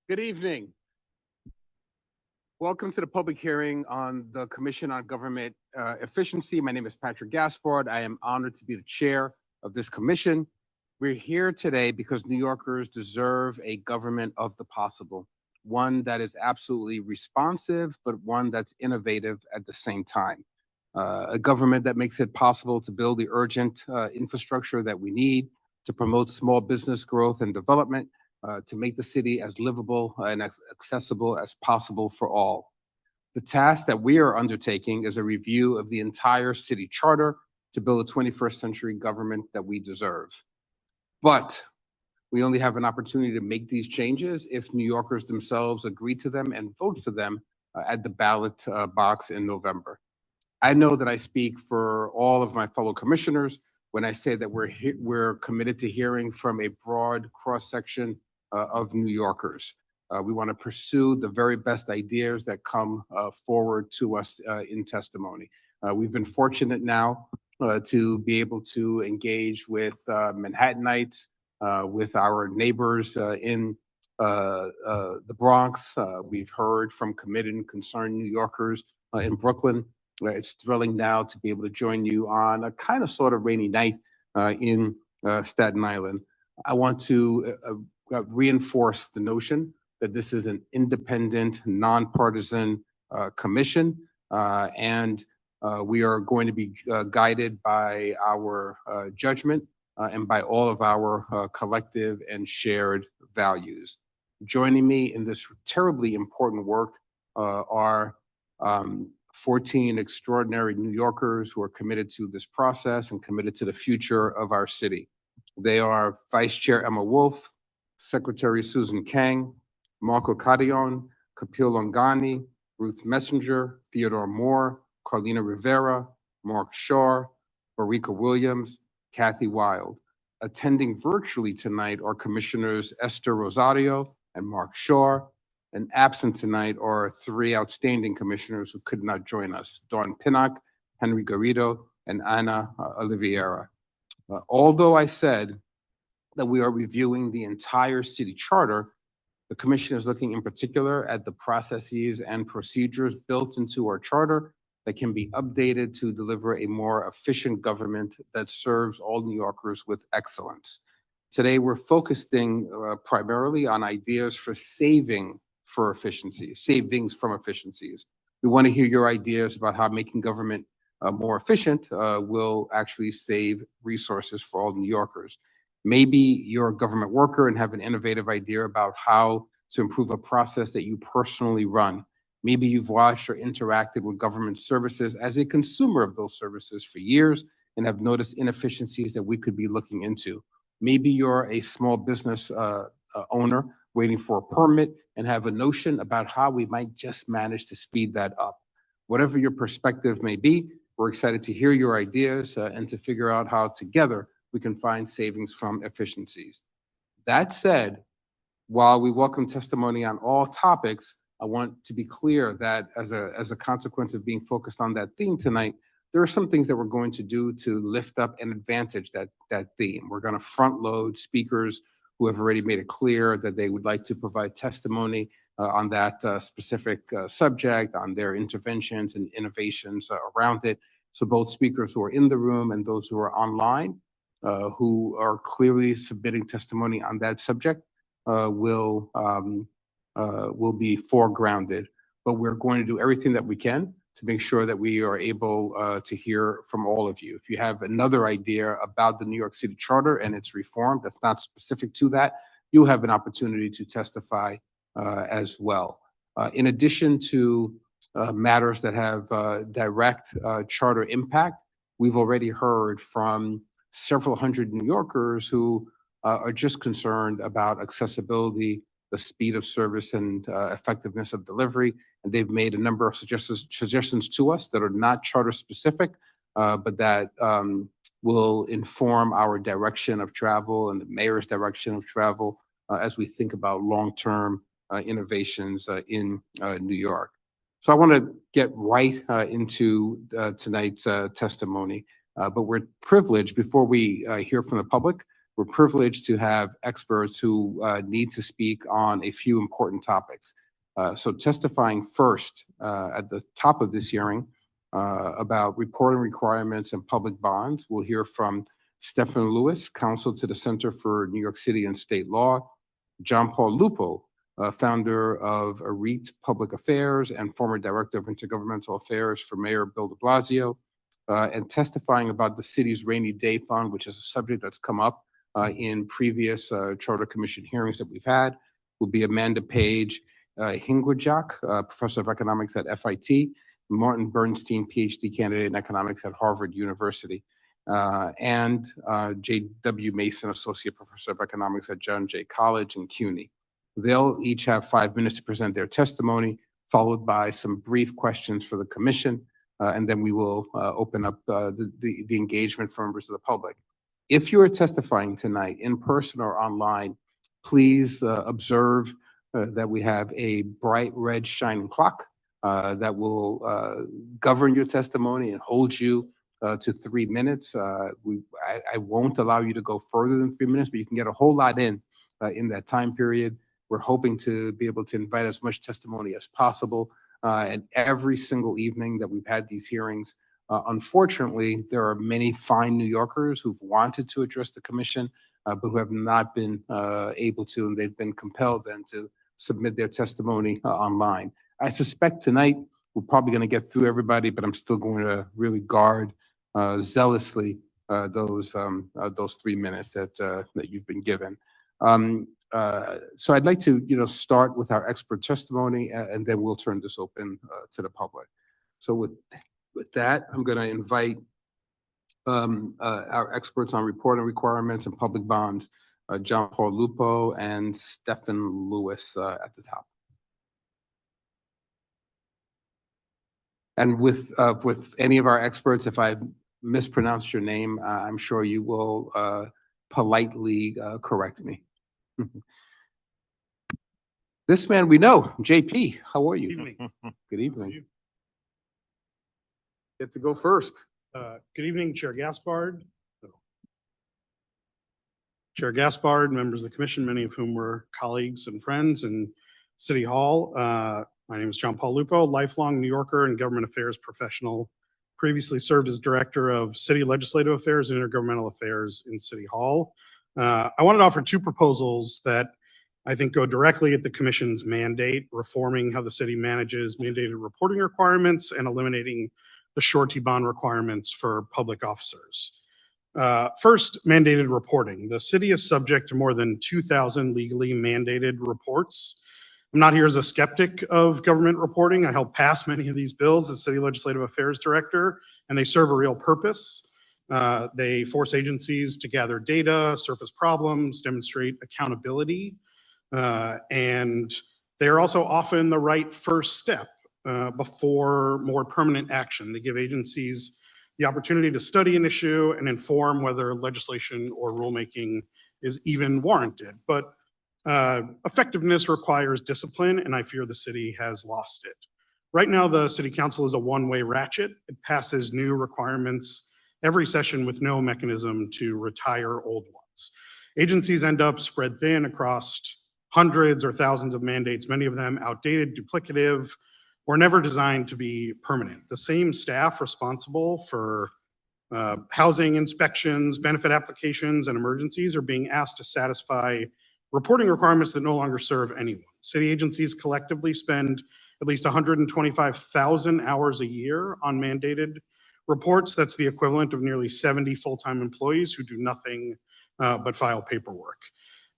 Good evening. Welcome to the public hearing on the Commission on Government Efficiency. My name is Patrick Gaspard. I am honored to be the chair of this commission. We're here today because New Yorkers deserve a government of the possible, one that is absolutely responsive, but one that's innovative at the same time. A government that makes it possible to build the urgent infrastructure that we need to promote small business growth and development, to make the city as livable and as accessible as possible for all. The task that we are undertaking is a review of the entire city charter to build a 21st century government that we deserve. But we only have an opportunity to make these changes if New Yorkers themselves agree to them and vote for them at the ballot box in November. I know that I speak for all of my fellow commissioners when I say that we're committed to hearing from a broad cross-section of New Yorkers. We want to pursue the very best ideas that come forward to us in testimony. We've been fortunate now to be able to engage with Manhattanites, with our neighbors in the Bronx. We've heard from committed and concerned New Yorkers in Brooklyn. It's thrilling now to be able to join you on a kind of sort of rainy night in Staten Island. I want to reinforce the notion that this is an independent, nonpartisan commission, and we are going to be guided by our judgment and by all of our collective and shared values. Joining me in this terribly important work are 14 extraordinary New Yorkers who are committed to this process and committed to the future of our city. They are Vice Chair Emma Wolf, Secretary Susan Kang, Marco Carillon, Kapil Longani, Ruth Messenger, Theodore Moore, Carlina Rivera, Mark Shaw, Barika Williams, Kathy Wild. Attending virtually tonight are Commissioners Esther Rosario and Mark Shaw, and absent tonight are three outstanding commissioners who could not join us: Dawn Pinnock, Henry Garrido, and Ana Oliveira. Although I said that we are reviewing the entire city charter, the commission is looking in particular at the processes and procedures built into our charter that can be updated to deliver a more efficient government that serves all New Yorkers with excellence. Today, we're focusing primarily on ideas for savings from efficiencies. We want to hear your ideas about how making government more efficient will actually save resources for all New Yorkers. Maybe you're a government worker and have an innovative idea about how to improve a process that you personally run. Maybe you've watched or interacted with government services as a consumer of those services for years and have noticed inefficiencies that we could be looking into. Maybe you're a small business owner waiting for a permit and have a notion about how we might just manage to speed that up. Whatever your perspective may be, we're excited to hear your ideas and to figure out how together we can find savings from efficiencies. That said, while we welcome testimony on all topics, I want to be clear that as a consequence of being focused on that theme tonight, there are some things that we're going to do to lift up and advantage that theme. We're going to front load speakers who have already made it clear that they would like to provide testimony on that specific subject, on their interventions and innovations around it. So both speakers who are in the room and those who are online who are clearly submitting testimony on that subject will be foregrounded. But we're going to do everything that we can to make sure that we are able to hear from all of you. If you have another idea about the New York City Charter and its reform that's not specific to that, you'll have an opportunity to testify as well. In addition to matters that have direct charter impact, we've already heard from several hundred New Yorkers who are just concerned about accessibility, the speed of service, and effectiveness of delivery. And they've made a number of suggestions to us that are not charter specific, but that will inform our direction of travel and the mayor's direction of travel as we think about long-term innovations in New York. So I want to get right into tonight's testimony, but we're privileged, before we hear from the public, we're privileged to have experts who need to speak on a few important topics. So testifying first at the top of this hearing about reporting requirements and public bonds, we'll hear from Stephen Lewis, counsel to the Center for New York City and State Law, John Paul Lupo, founder of AREIT Public Affairs and former Director of Intergovernmental Affairs for Mayor Bill de Blasio, and testifying about the city's rainy day fund, which is a subject that's come up in previous Charter Commission hearings that we've had, will be Amanda Page Hingwajak, Professor of Economics at FIT, Martin Bernstein, PhD candidate in economics at Harvard University, and J.W. Mason, Associate Professor of Economics at John Jay College in CUNY. They'll each have 5 minutes to present their testimony, followed by some brief questions for the commission, and then we will open up the engagement for members of the public. If you are testifying tonight in person or online, please observe that we have a bright red shining clock that will govern your testimony and hold you to 3 minutes. I won't allow you to go further than 3 minutes, but you can get a whole lot in that time period. We're hoping to be able to invite as much testimony as possible. And every single evening that we've had these hearings, unfortunately, there are many fine New Yorkers who've wanted to address the commission, but who have not been able to, and they've been compelled then to submit their testimony online. I suspect tonight we're probably going to get through everybody, but I'm still going to really guard zealously those 3 minutes that you've been given. So I'd like to start with our expert testimony, and then we'll turn this open to the public. So with that, I'm going to invite our experts on reporting requirements and public bonds, John Paul Lupo and Stephen Lewis at the top. And with any of our experts, if I've mispronounced your name, I'm sure you will politely correct me. This man we know, JP, how are you? Good evening. Good evening. Get to go first. Good evening, Chair Gaspard. Chair Gaspard, members of the commission, many of whom were colleagues and friends in City Hall. My name is John Paul Lupo, lifelong New Yorker and government affairs professional. Previously served as Director of City Legislative Affairs and Intergovernmental Affairs in City Hall. I wanted to offer 2 proposals that I think go directly at the commission's mandate, reforming how the city manages mandated reporting requirements and eliminating the surety bond requirements for public officers. First, mandated reporting. The city is subject to more than 2,000 legally mandated reports. I'm not here as a skeptic of government reporting. I helped pass many of these bills as City Legislative Affairs Director, and they serve a real purpose. They force agencies to gather data, surface problems, demonstrate accountability, and they are also often the right first step before more permanent action. They give agencies the opportunity to study an issue and inform whether legislation or rulemaking is even warranted. But effectiveness requires discipline, and I fear the city has lost it. Right now, the city council is a one-way ratchet. It passes new requirements every session with no mechanism to retire old ones. Agencies end up spread thin across hundreds or thousands of mandates, many of them outdated, duplicative, or never designed to be permanent. The same staff responsible for housing inspections, benefit applications, and emergencies are being asked to satisfy reporting requirements that no longer serve anyone. City agencies collectively spend at least 125,000 hours a year on mandated reports. That's the equivalent of nearly 70 full-time employees who do nothing but file paperwork.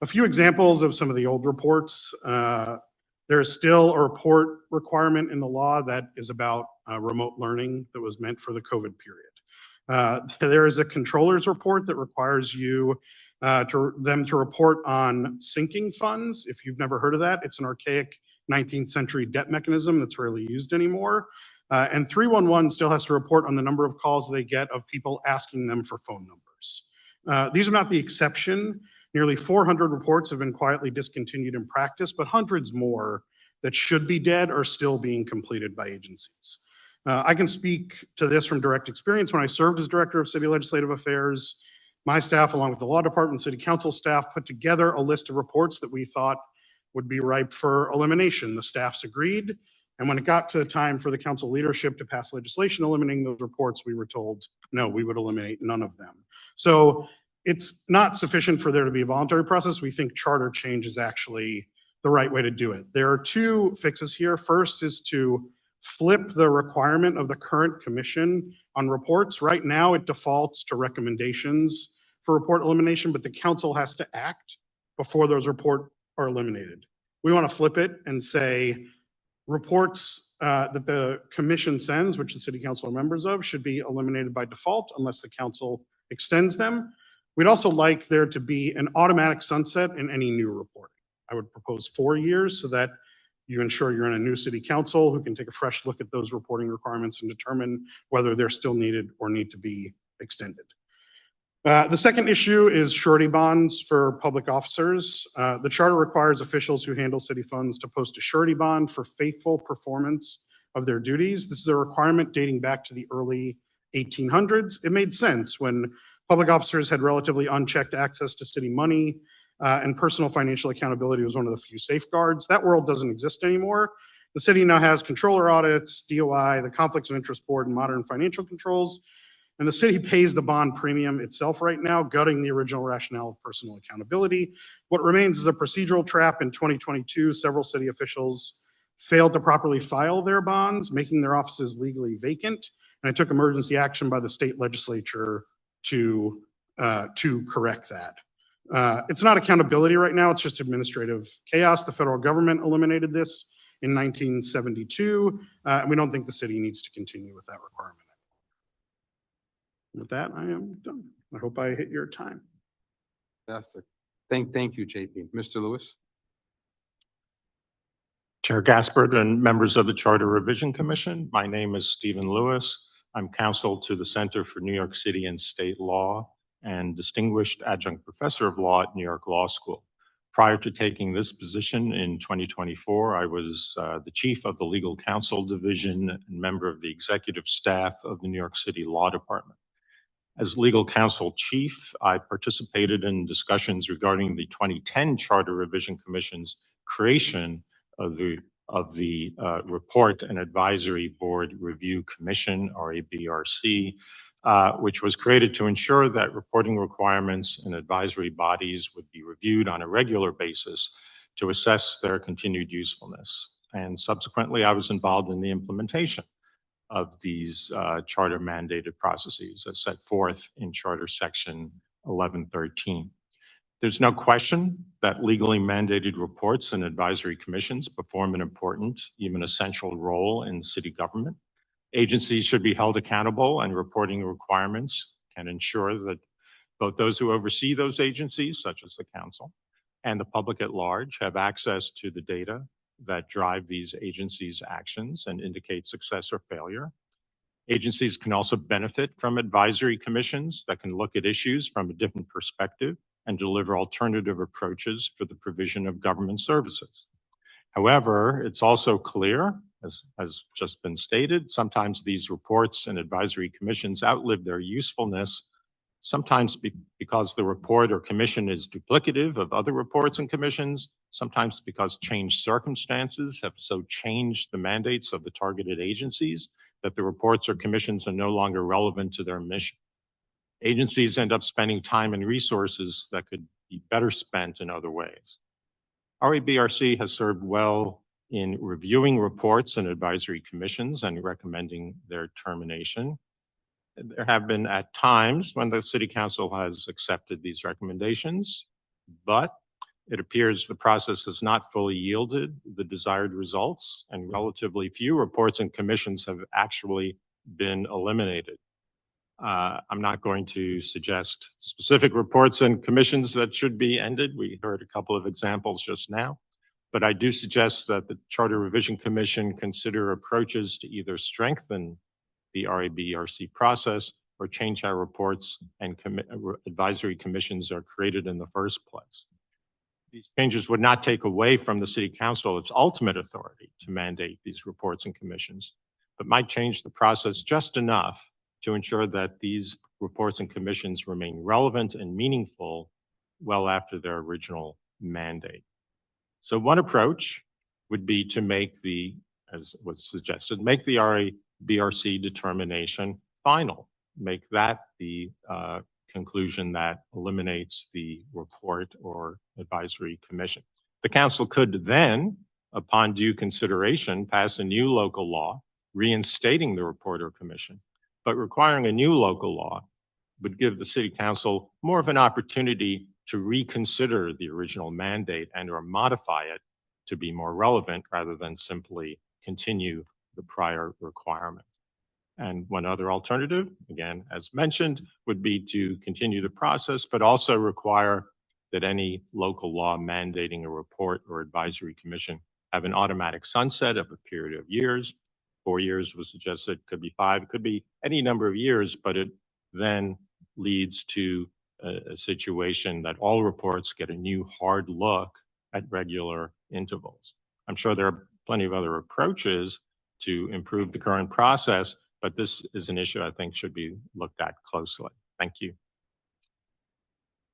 A few examples of some of the old reports. There is still a report requirement in the law that is about remote learning that was meant for the COVID period. There is a controller's report that requires them to report on sinking funds. If you've never heard of that, it's an archaic 19th century debt mechanism that's rarely used anymore. And 311 still has to report on the number of calls they get of people asking them for phone numbers. These are not the exception. Nearly 400 reports have been quietly discontinued in practice, but hundreds more that should be dead are still being completed by agencies. I can speak to this from direct experience. When I served as Director of City Legislative Affairs, My staff, along with the law department, city council staff, put together a list of reports that we thought would be ripe for elimination. The staffs agreed. And when it got to time for the council leadership to pass legislation eliminating those reports, we were told, no, we would eliminate none of them. So it's not sufficient for there to be a voluntary process. We think charter change is actually the right way to do it. There are two fixes here. First is to flip the requirement of the current commission on reports. Right now, it defaults to recommendations for report elimination, but the council has to act before those reports are eliminated. We want to flip it and say reports that the commission sends, which the city council are members of, should be eliminated by default unless the council extends them. We'd also like there to be an automatic sunset in any new reporting. I would propose 4 years so that you ensure you're in a new city council who can take a fresh look at those reporting requirements and determine whether they're still needed or need to be extended. The second issue is surety bonds for public officers. The charter requires officials who handle city funds to post a surety bond for faithful performance of their duties. This is a requirement dating back to the early 1800s. It made sense when public officers had relatively unchecked access to city money, and personal financial accountability was one of the few safeguards. That world doesn't exist anymore. The city now has controller audits, DOI, the Conflicts of Interest Board, and modern financial controls. And the city pays the bond premium itself right now, gutting the original rationale of personal accountability. What remains is a procedural trap. In 2022, several city officials failed to properly file their bonds, making their offices legally vacant. And I took emergency action by the state legislature to correct that. It's not accountability right now, it's just administrative chaos. The federal government eliminated this in 1972, and we don't think the city needs to continue with that requirement. With that, I am done. I hope I hit your time. Fantastic. Thank you, JP. Mr. Lewis? Chair Gaspard and members of the Charter Revision Commission, my name is Stephen Lewis. I'm counsel to the Center for New York City and State Law and distinguished adjunct professor of law at New York Law School. Prior to taking this position in 2024, I was the chief of the Legal Counsel Division and member of the executive staff of the New York City Law Department. As legal counsel chief, I participated in discussions regarding the 2010 Charter Revision Commission's creation of the Report and Advisory Board Review Commission, or ABRC, which was created to ensure that reporting requirements and advisory bodies would be reviewed on a regular basis to assess their continued usefulness. And subsequently, I was involved in the implementation of these charter mandated processes as set forth in Charter Section 1113. There's no question that legally mandated reports and advisory commissions perform an important, even essential role in city government. Agencies should be held accountable, and reporting requirements can ensure that both those who oversee those agencies, such as the council, and the public at large have access to the data that drive these agencies' actions and indicate success or failure. Agencies can also benefit from advisory commissions that can look at issues from a different perspective and deliver alternative approaches for the provision of government services. However, it's also clear, as has just been stated, sometimes these reports and advisory commissions outlive their usefulness, sometimes because the report or commission is duplicative of other reports and commissions, sometimes because changed circumstances have so changed the mandates of the targeted agencies that the reports or commissions are no longer relevant to their mission. Agencies end up spending time and resources that could be better spent in other ways. RABRC has served well in reviewing reports and advisory commissions and recommending their termination. There have been at times when the City Council has accepted these recommendations, but it appears the process has not fully yielded the desired results, and relatively few reports and commissions have actually been eliminated. I'm not going to suggest specific reports and commissions that should be ended. We heard a couple of examples just now, but I do suggest that the Charter Revision Commission consider approaches to either strengthen the RABRC process or change how reports and advisory commissions are created in the first place. These changes would not take away from the City Council its ultimate authority to mandate these reports and commissions, but might change the process just enough to ensure that these reports and commissions remain relevant and meaningful well after their original mandate. So one approach would be to make the, as was suggested, make the RABRC determination final. Make that the conclusion that eliminates the report or advisory commission. The council could then, upon due consideration, pass a new local law reinstating the report or commission. But requiring a new local law would give the city council more of an opportunity to reconsider the original mandate and or modify it to be more relevant rather than simply continue the prior requirement. And one other alternative, again, as mentioned, would be to continue the process, but also require that any local law mandating a report or advisory commission have an automatic sunset of a period of years. 4 years was suggested, could be 5, it could be any number of years, but it then leads to a situation that all reports get a new hard look at regular intervals. I'm sure there are plenty of other approaches to improve the current process, but this is an issue I think should be looked at closely. Thank you.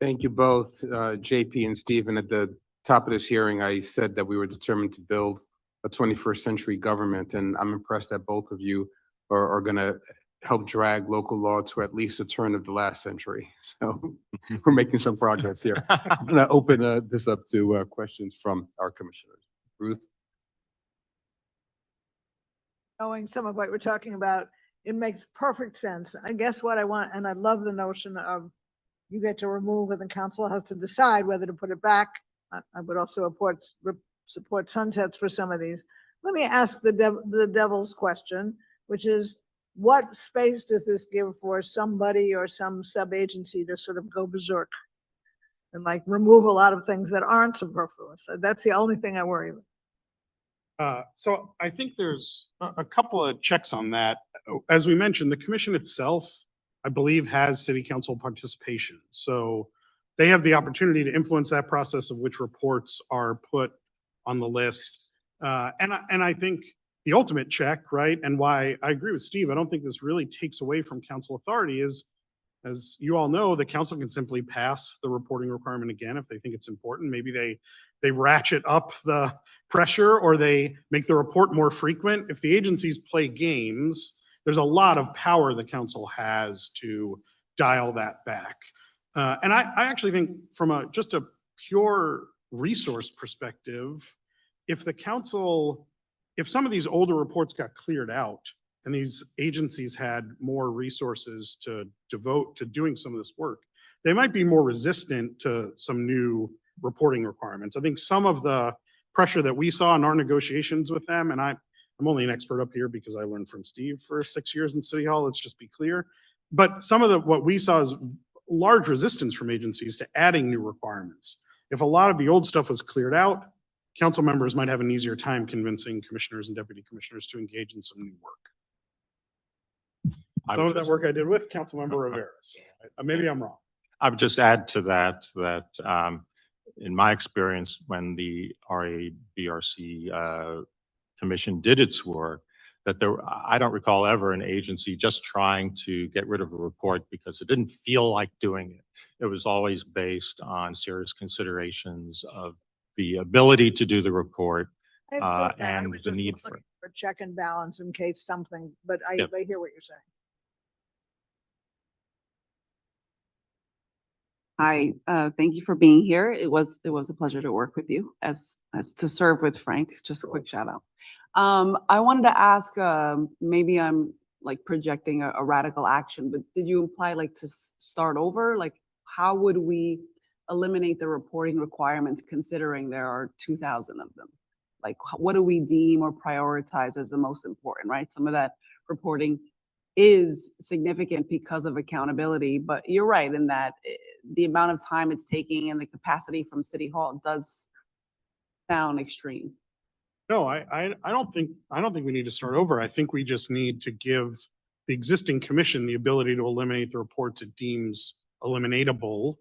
Thank you both, JP and Stephen. At the top of this hearing, I said that we were determined to build a 21st century government, and I'm impressed that both of you are going to help drag local law to at least the turn of the last century. So we're making some progress here. I'm going to open this up to questions from our commissioners. Ruth? Knowing some of what we're talking about, it makes perfect sense. I guess what I want, and I love the notion of you get to remove and the council has to decide whether to put it back. I would also support sunsets for some of these. Let me ask the devil's question, which is, what space does this give for somebody or some sub-agency to sort of go berserk and like remove a lot of things that aren't superfluous? That's the only thing I worry about. So I think there's a couple of checks on that. As we mentioned, the commission itself, I believe, has city council participation. So they have the opportunity to influence that process of which reports are put on the list. And I think the ultimate check, right, and why I agree with Steve, I don't think this really takes away from council authority is, as you all know, the council can simply pass the reporting requirement again if they think it's important. Maybe they ratchet up the pressure or they make the report more frequent. If the agencies play games, there's a lot of power the council has to dial that back. And I actually think from just a pure resource perspective, if some of these older reports got cleared out and these agencies had more resources to devote to doing some of this work, they might be more resistant to some new reporting requirements. I think some of the pressure that we saw in our negotiations with them, and I'm only an expert up here because I learned from Steve for 6 years in City Hall, let's just be clear. But some of what we saw is large resistance from agencies to adding new requirements. If a lot of the old stuff was cleared out, council members might have an easier time convincing commissioners and deputy commissioners to engage in some new work. Some of that work I did with Councilmember Rivera, so maybe I'm wrong. I would just add to that, in my experience, when the RABRC commission did its work, that I don't recall ever an agency just trying to get rid of a report because it didn't feel like doing it. It was always based on serious considerations of the ability to do the report and the need for it. For check and balance in case something, but I hear what you're saying. Hi, thank you for being here. It was a pleasure to work with you as to serve with Frank. Just a quick shout out. I wanted to ask, maybe I'm like projecting a radical action, but did you imply like to start over? Like, how would we eliminate the reporting requirements considering there are 2,000 of them? Like, what do we deem or prioritize as the most important, right? Some of that reporting is significant because of accountability, but you're right in that the amount of time it's taking and the capacity from City Hall does sound extreme. No, I don't think we need to start over. I think we just need to give the existing commission the ability to eliminate the reports it deems eliminatable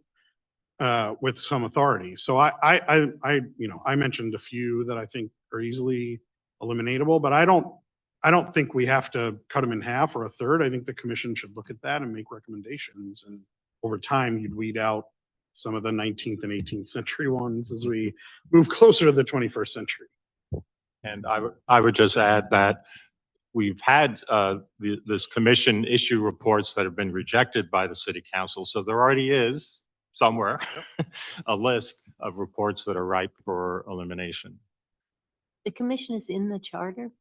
with some authority. So I mentioned a few that I think are easily eliminatable, but I don't I don't think we have to cut them in half or a third. I think the commission should look at that and make recommendations. And over time, you'd weed out some of the 19th and 18th century ones as we move closer to the 21st century. And I would just add that we've had this commission issue reports that have been rejected by the city council. So there already is somewhere a list of reports that are ripe for elimination. The commission is in the charter?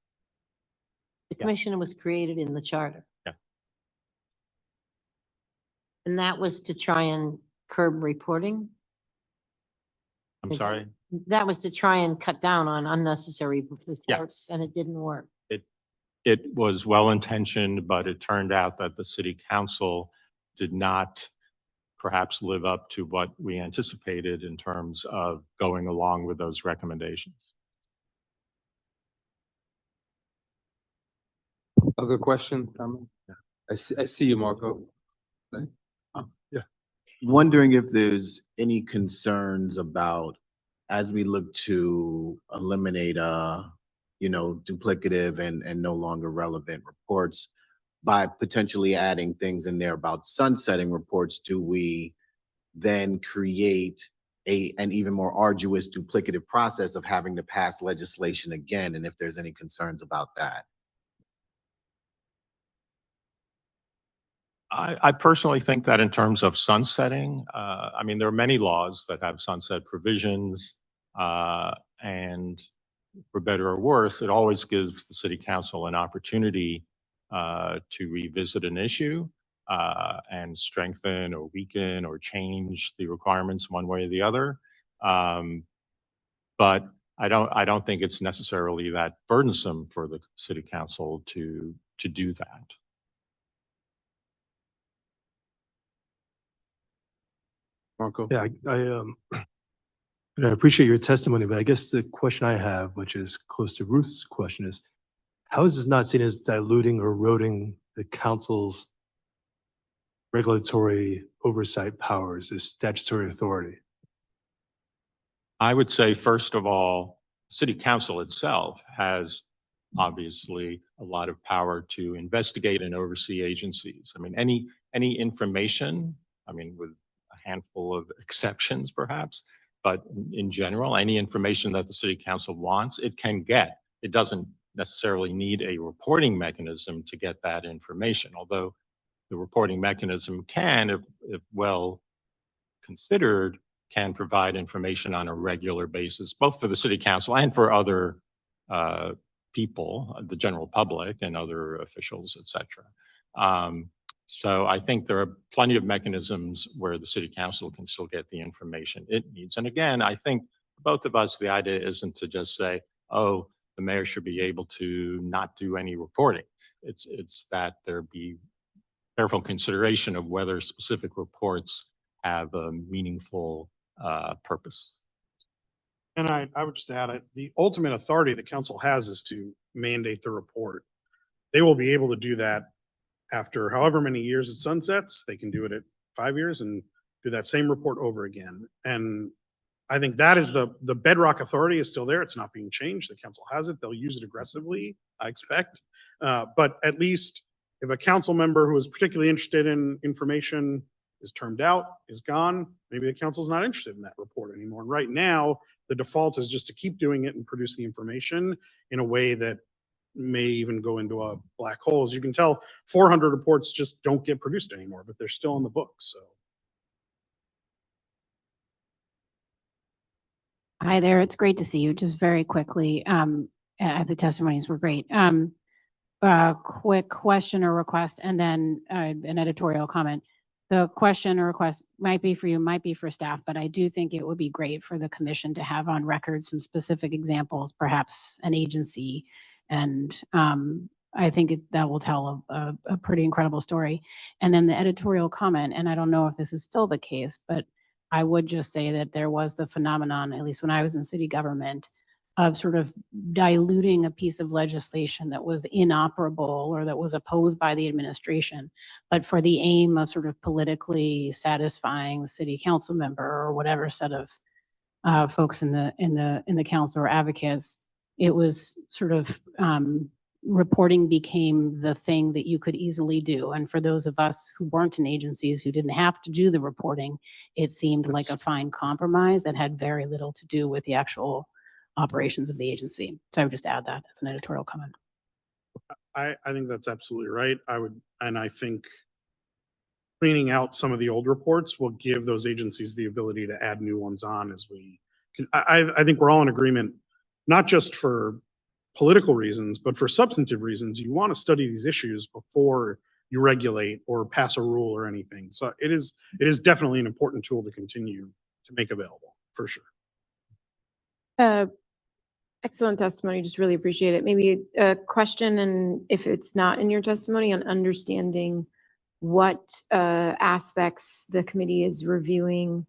The Yeah. commission was created in the charter? Yeah. And that was to try and curb reporting? I'm Is that- sorry. That was to try and cut down on unnecessary reports, and it didn't work. It was well-intentioned, but it turned out that the city council did not perhaps live up to what we anticipated in terms of going along with those recommendations. Other question, comment? I see you, Marco. Wondering if there's any concerns about, as we look to eliminate, duplicative and no longer relevant reports, by potentially adding things in there about sunsetting reports, do we then create an even more arduous duplicative process of having to pass legislation again? And if there's any concerns about that? I personally think that in terms of sunsetting, I mean, there are many laws that have sunset provisions, and for better or worse, it always gives the city council an opportunity to revisit an issue and strengthen or weaken or change the requirements one way or the other. But I don't think it's necessarily that burdensome for the city council to do that. Marco? Yeah, I appreciate your testimony, but I guess the question I have, which is close to Ruth's question, is how is this not seen as diluting or eroding the council's regulatory oversight powers, its statutory authority? I would say, first of all, city council itself has obviously a lot of power to investigate and oversee agencies. I mean, any information, I mean, with a handful of exceptions perhaps, but in general, any information that the city council wants, it can get. It doesn't necessarily need a reporting mechanism to get that information, although the reporting mechanism can, if well considered, can provide information on a regular basis, both for the city council and for other people, the general public and other officials, et cetera. So I think there are plenty of mechanisms where the city council can still get the information it needs. And again, I think both of us, the idea isn't to just say, oh, the mayor should be able to not do any reporting. It's that there be careful consideration of whether specific reports have a meaningful purpose. And I would just add, the ultimate authority the council has is to mandate the report. They will be able to do that after however many years it sunsets. They can do it at 5 years and do that same report over again. And I think that is the bedrock authority is still there. It's not being changed. The council has it. They'll use it aggressively, I expect. But at least if a council member who is particularly interested in information is termed out, is gone, maybe the council's not interested in that report anymore. And right now, the default is just to keep doing it and produce the information in a way that may even go into a black hole. As you can tell, 400 reports just don't get produced anymore, but they're still in the books. So. Hi there. It's great to see you. Just very quickly, the testimonies were great. Quick question or request, and then an editorial comment. The question or request might be for you, might be for staff, but I do think it would be great for the commission to have on record some specific examples, perhaps an agency. And I think that will tell a pretty incredible story. And then the editorial comment, and I don't know if this is still the case, but I would just say that there was the phenomenon, at least when I was in city government, of sort of diluting a piece of legislation that was inoperable or that was opposed by the administration, but for the aim of sort of politically satisfying the city council member or whatever set of folks in the council or advocates. It was sort of reporting became the thing that you could easily do. And for those of us who weren't in agencies who didn't have to do the reporting, it seemed like a fine compromise that had very little to do with the actual operations of the agency. So I would just add that as an editorial comment. I think that's absolutely right. And I think cleaning out some of the old reports will give those agencies the ability to add new ones on as we can. I think we're all in agreement, not just for political reasons, but for substantive reasons. You want to study these issues before you regulate or pass a rule or anything. So it is definitely an important tool to continue to make available, for sure. Excellent testimony. Just really appreciate it. Maybe a question, and if it's not in your testimony, on understanding what aspects the committee is reviewing,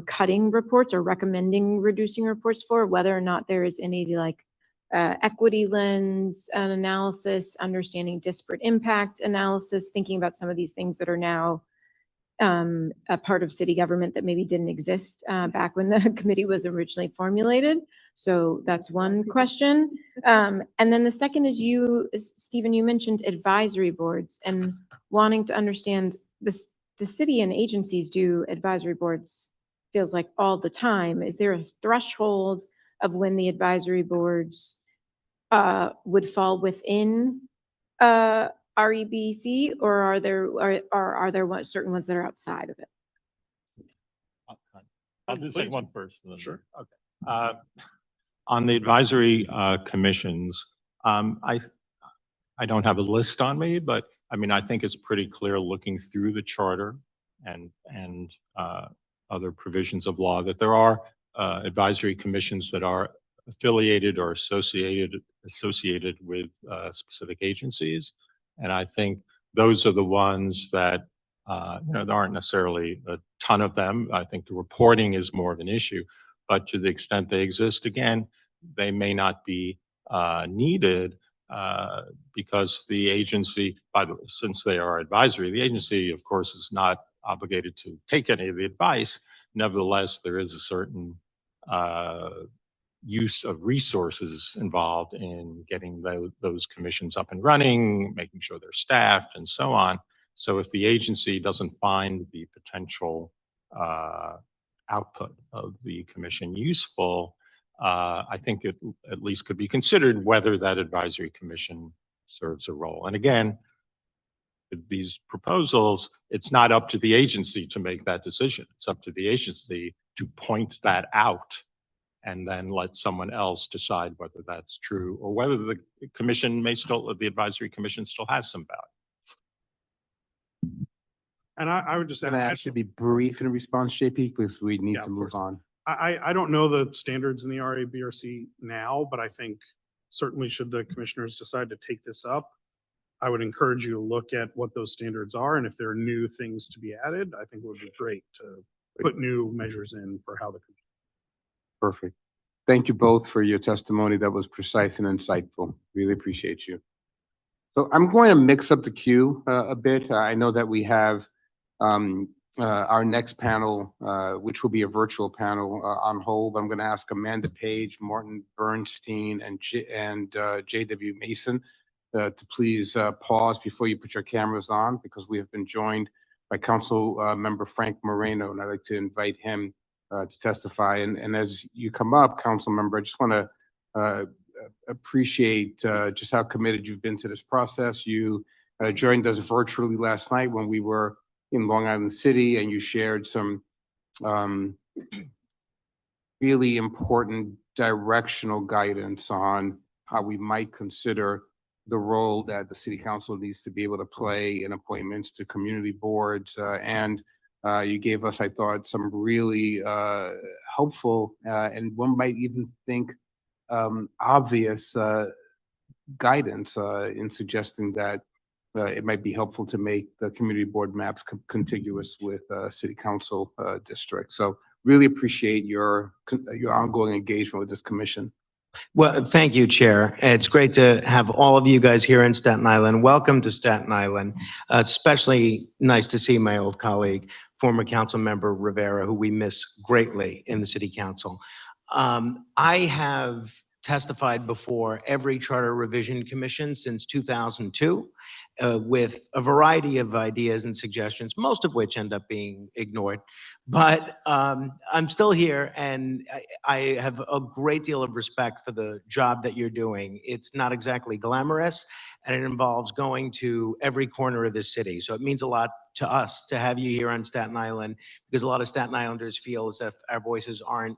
cutting reports or recommending reducing reports for, whether or not there is any like equity lens analysis, understanding disparate impact analysis, thinking about some of these things that are now a part of city government that maybe didn't exist back when the committee was originally formulated. So that's one question. And then the second is Stephen, you mentioned advisory boards and wanting to understand this. The city and agencies do advisory boards, feels like all the time. Is there a threshold of when the advisory boards would fall within REBC, or are there certain ones that are outside of it? I'll just say Please. one first. and then- Sure. Okay. On the advisory commissions, I don't have a list on me, but I mean, I think it's pretty clear looking through the charter and other provisions of law that there are advisory commissions that are affiliated or associated with specific agencies. And I think those are the ones that, there aren't necessarily a ton of them. I think the reporting is more of an issue, but to the extent they exist, again, they may not be needed because the agency, since they are advisory, the agency, of course, is not obligated to take any of the advice. Nevertheless, there is a certain use of resources involved in getting those commissions up and running, making sure they're staffed and so on. So if the agency doesn't find the potential output of the commission useful, I think it at least could be considered whether that advisory commission serves a role. And again, with these proposals, it's not up to the agency to make that decision. It's up to the agency to point that out and then let someone else decide whether that's true or whether the commission the advisory commission still has some value. And I would just Can I add, actually be brief in response, JP, because we need Yeah, to of move course. on. I don't know the standards in the RABRC now, but I think certainly should the commissioners decide to take this up, I would encourage you to look at what those standards are. And if there are new things to be added, I think it would be great to put new measures in for how the. Perfect. Thank you both for your testimony. That was precise and insightful. Really appreciate you. So I'm going to mix up the queue a bit. I know that we have our next panel, which will be a virtual panel, on hold. I'm going to ask Amanda Page, Martin Bernstein, and J.W. Mason to please pause before you put your cameras on, because we have been joined by Council Member Frank Moreno, and I'd like to invite him to testify. And as you come up, Council Member, I just want to appreciate just how committed you've been to this process. You joined us virtually last night when we were in Long Island City, and you shared some really important directional guidance on how we might consider the role that the city council needs to be able to play in appointments to community boards. And you gave us, I thought, some really helpful and one might even think obvious guidance in suggesting that it might be helpful to make the community board maps contiguous with city council districts. So really appreciate your ongoing engagement with this commission. Well, thank you, Chair. It's great to have all of you guys here in Staten Island. Welcome to Staten Island. Especially nice to see my old colleague, former council member Rivera, who we miss greatly in the city council. I have testified before every Charter Revision Commission since 2002 with a variety of ideas and suggestions, most of which end up being ignored. But I'm still here, and I have a great deal of respect for the job that you're doing. It's not exactly glamorous, and it involves going to every corner of the city. So it means a lot to us to have you here on Staten Island, because a lot of Staten Islanders feel as if our voices aren't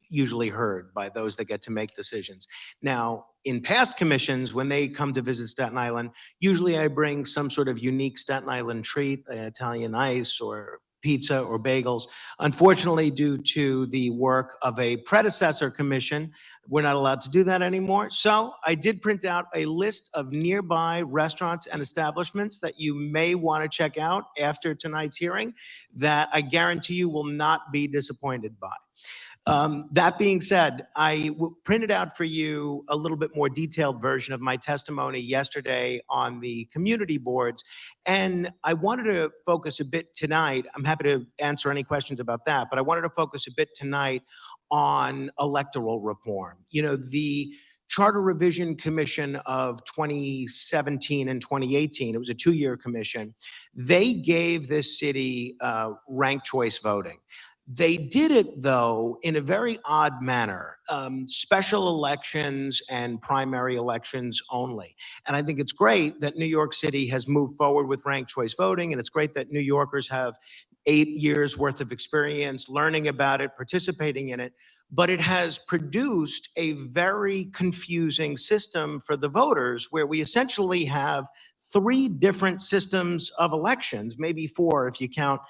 usually heard by those that get to make decisions. Now, in past commissions, when they come to visit Staten Island, usually I bring some sort of unique Staten Island treat, an Italian ice or pizza or bagels. Unfortunately, due to the work of a predecessor commission, we're not allowed to do that anymore. So I did print out a list of nearby restaurants and establishments that you may want to check out after tonight's hearing that I guarantee you will not be disappointed by. That being said, I printed out for you a little bit more detailed version of my testimony yesterday on the community boards, and I wanted to focus a bit tonight. I'm happy to answer any questions about that, but I wanted to focus a bit tonight on electoral reform. You know, the Charter Revision Commission of 2017 and 2018, it was a 2-year commission, they gave this city ranked choice voting. They did it, though, in a very odd manner, special elections and primary elections only. And I think it's great that New York City has moved forward with ranked choice voting, and it's great that New Yorkers have 8 years worth of experience learning about it, participating in it. But it has produced a very confusing system for the voters, where we essentially have 3 different systems of elections, maybe 4 if you count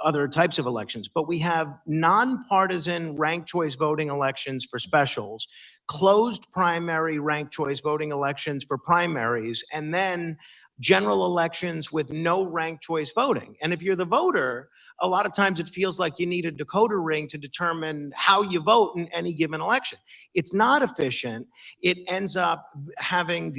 other types of elections. But we have nonpartisan ranked choice voting elections for specials, closed primary ranked choice voting elections for primaries, and then general elections with no ranked choice voting. And if you're the voter, a lot of times it feels like you need a decoder ring to determine how you vote in any given election. It's not efficient. It ends up having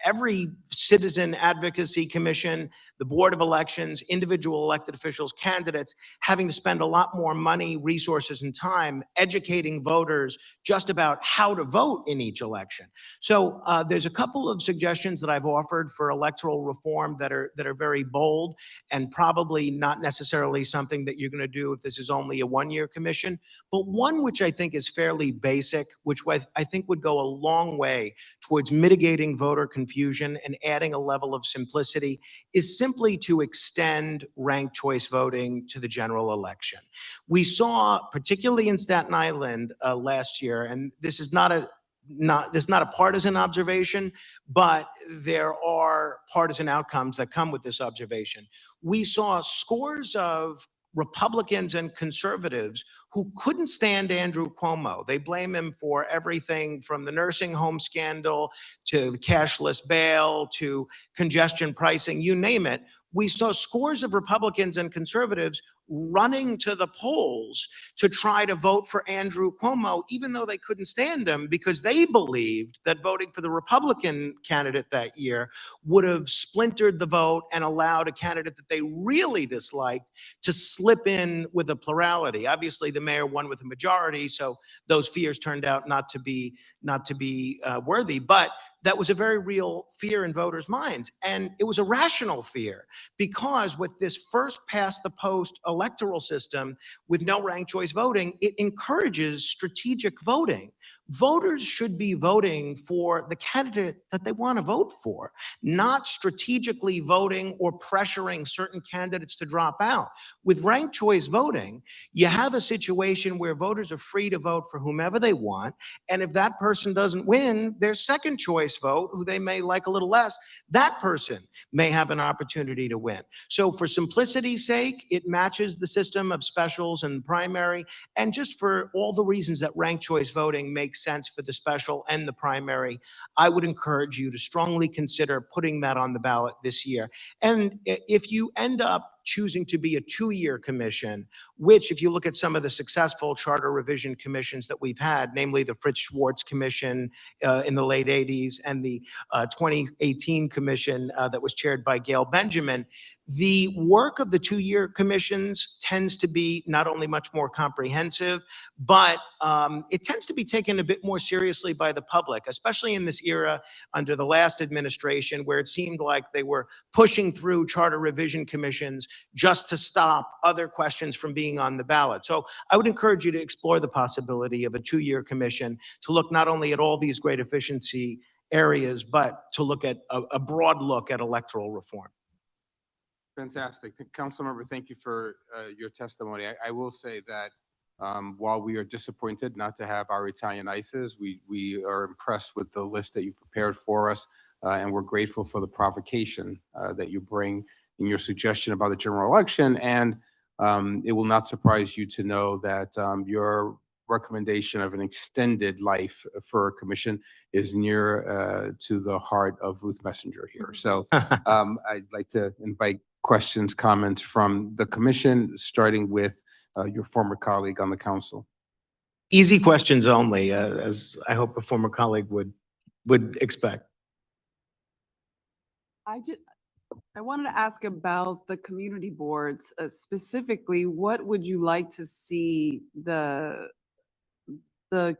every citizen advocacy commission, the Board of Elections, individual elected officials, candidates, having to spend a lot more money, resources, and time educating voters just about how to vote in each election. So there's a couple of suggestions that I've offered for electoral reform that are very bold, and probably not necessarily something that you're going to do if this is only a 1-year commission, but one which I think is fairly basic, which I think would go a long way towards mitigating voter confusion and adding a level of simplicity, is simply to extend ranked choice voting to the general election. We saw, particularly in Staten Island last year, and this is not a partisan observation, but there are partisan outcomes that come with this observation. We saw scores of Republicans and conservatives who couldn't stand Andrew Cuomo. They blame him for everything from the nursing home scandal to the cashless bail to congestion pricing, you name it. We saw scores of Republicans and conservatives running to the polls to try to vote for Andrew Cuomo, even though they couldn't stand him, because they believed that voting for the Republican candidate that year would have splintered the vote and allowed a candidate that they really disliked to slip in with a plurality. Obviously, the mayor won with a majority, so those fears turned out not to be worthy. But that was a very real fear in voters' minds. And it was a rational fear, because with this first past the post electoral system with no ranked choice voting, it encourages strategic voting. Voters should be voting for the candidate that they want to vote for, not strategically voting or pressuring certain candidates to drop out. With ranked choice voting, you have a situation where voters are free to vote for whomever they want. And if that person doesn't win, their second choice vote, who they may like a little less, that person may have an opportunity to win. So for simplicity's sake, it matches the system of specials and primary. And just for all the reasons that ranked choice voting makes sense for the special and the primary, I would encourage you to strongly consider putting that on the ballot this year. And if you end up choosing to be a 2-year commission, which if you look at some of the successful charter revision commissions that we've had, namely the Fritz Schwartz Commission in the late 80s and the 2018 commission that was chaired by Gail Benjamin, the work of the 2-year commissions tends to be not only much more comprehensive, but it tends to be taken a bit more seriously by the public, especially in this era under the last administration, where it seemed like they were pushing through charter revision commissions just to stop other questions from being on the ballot. So I would encourage you to explore the possibility of a 2-year commission to look not only at all these great efficiency areas, but to look at a broad look at electoral reform. Fantastic. Councilmember, thank you for your testimony. I will say that while we are disappointed not to have our Italian ices, we are impressed with the list that you've prepared for us, and we're grateful for the provocation that you bring in your suggestion about the general election. And it will not surprise you to know that your recommendation of an extended life for a commission is near to the heart of Ruth Messenger here. So I'd like to invite questions, comments from the commission, starting with your former colleague on the council. Easy questions only, as I hope a former colleague would expect. I wanted to ask about the community boards. Specifically, what would you like to see the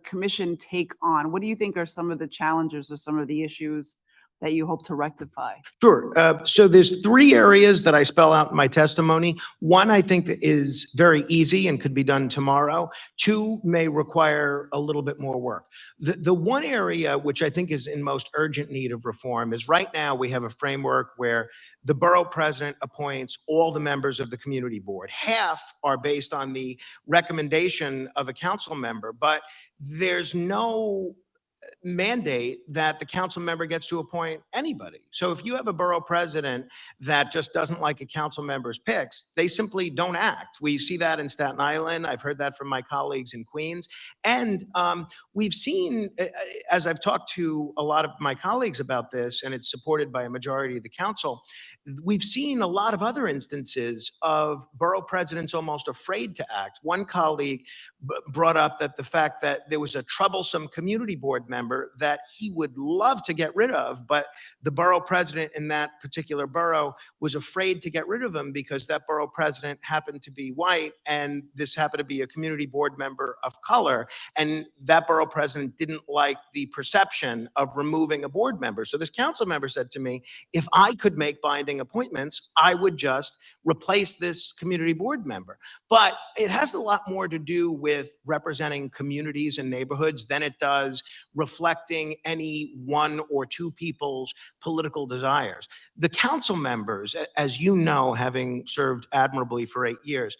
commission take on? What do you think are some of the challenges or some of the issues that you hope to rectify? Sure. So there's 3 areas that I spell out in my testimony. One, I think is very easy and could be done tomorrow. 2 may require a little bit more work. The one area which I think is in most urgent need of reform is right now we have a framework where the borough president appoints all the members of the community board. Half are based on the recommendation of a council member, but there's no mandate that the council member gets to appoint anybody. So if you have a borough president that just doesn't like a council member's picks, they simply don't act. We see that in Staten Island. I've heard that from my colleagues in Queens. And we've seen, as I've talked to a lot of my colleagues about this, and it's supported by a majority of the council, we've seen a lot of other instances of borough presidents almost afraid to act. One colleague brought up that the fact that there was a troublesome community board member that he would love to get rid of, but the borough president in that particular borough was afraid to get rid of him because that borough president happened to be white and this happened to be a community board member of color. And that borough president didn't like the perception of removing a board member. So this council member said to me, if I could make binding appointments, I would just replace this community board member. But it has a lot more to do with representing communities and neighborhoods than it does reflecting any 1 or 2 people's political desires. The council members, as you know, having served admirably for 8 years,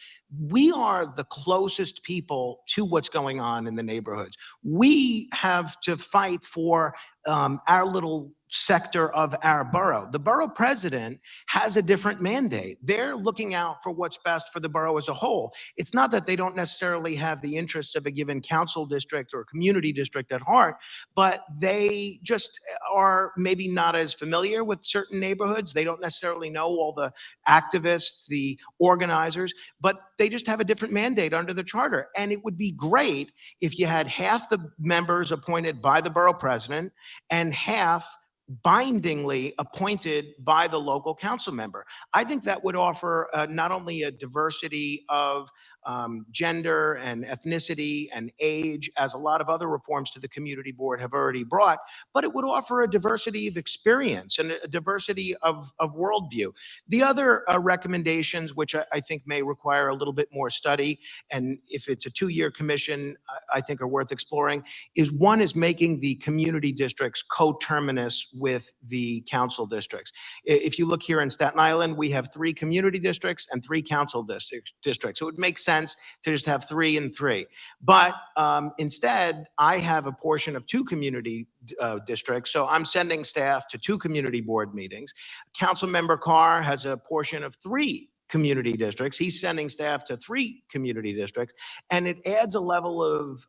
we are the closest people to what's going on in the neighborhoods. We have to fight for our little sector of our borough. The borough president has a different mandate. They're looking out for what's best for the borough as a whole. It's not that they don't necessarily have the interests of a given council district or community district at heart, but they just are maybe not as familiar with certain neighborhoods. They don't necessarily know all the activists, the organizers, but they just have a different mandate under the charter. And it would be great if you had half the members appointed by the borough president and half bindingly appointed by the local council member. I think that would offer not only a diversity of gender and ethnicity and age, as a lot of other reforms to the community board have already brought, but it would offer a diversity of experience and a diversity of worldview. The other recommendations, which I think may require a little bit more study, and if it's a 2-year commission, I think are worth exploring, is one is making the community districts coterminous with the council districts. If you look here in Staten Island, we have 3 community districts and 3 council districts. So it makes sense to just have 3 and 3. But instead, I have a portion of 2 community districts. So I'm sending staff to 2 community board meetings. Councilmember Carr has a portion of 3 community districts. He's sending staff to 3 community districts. And it adds a level of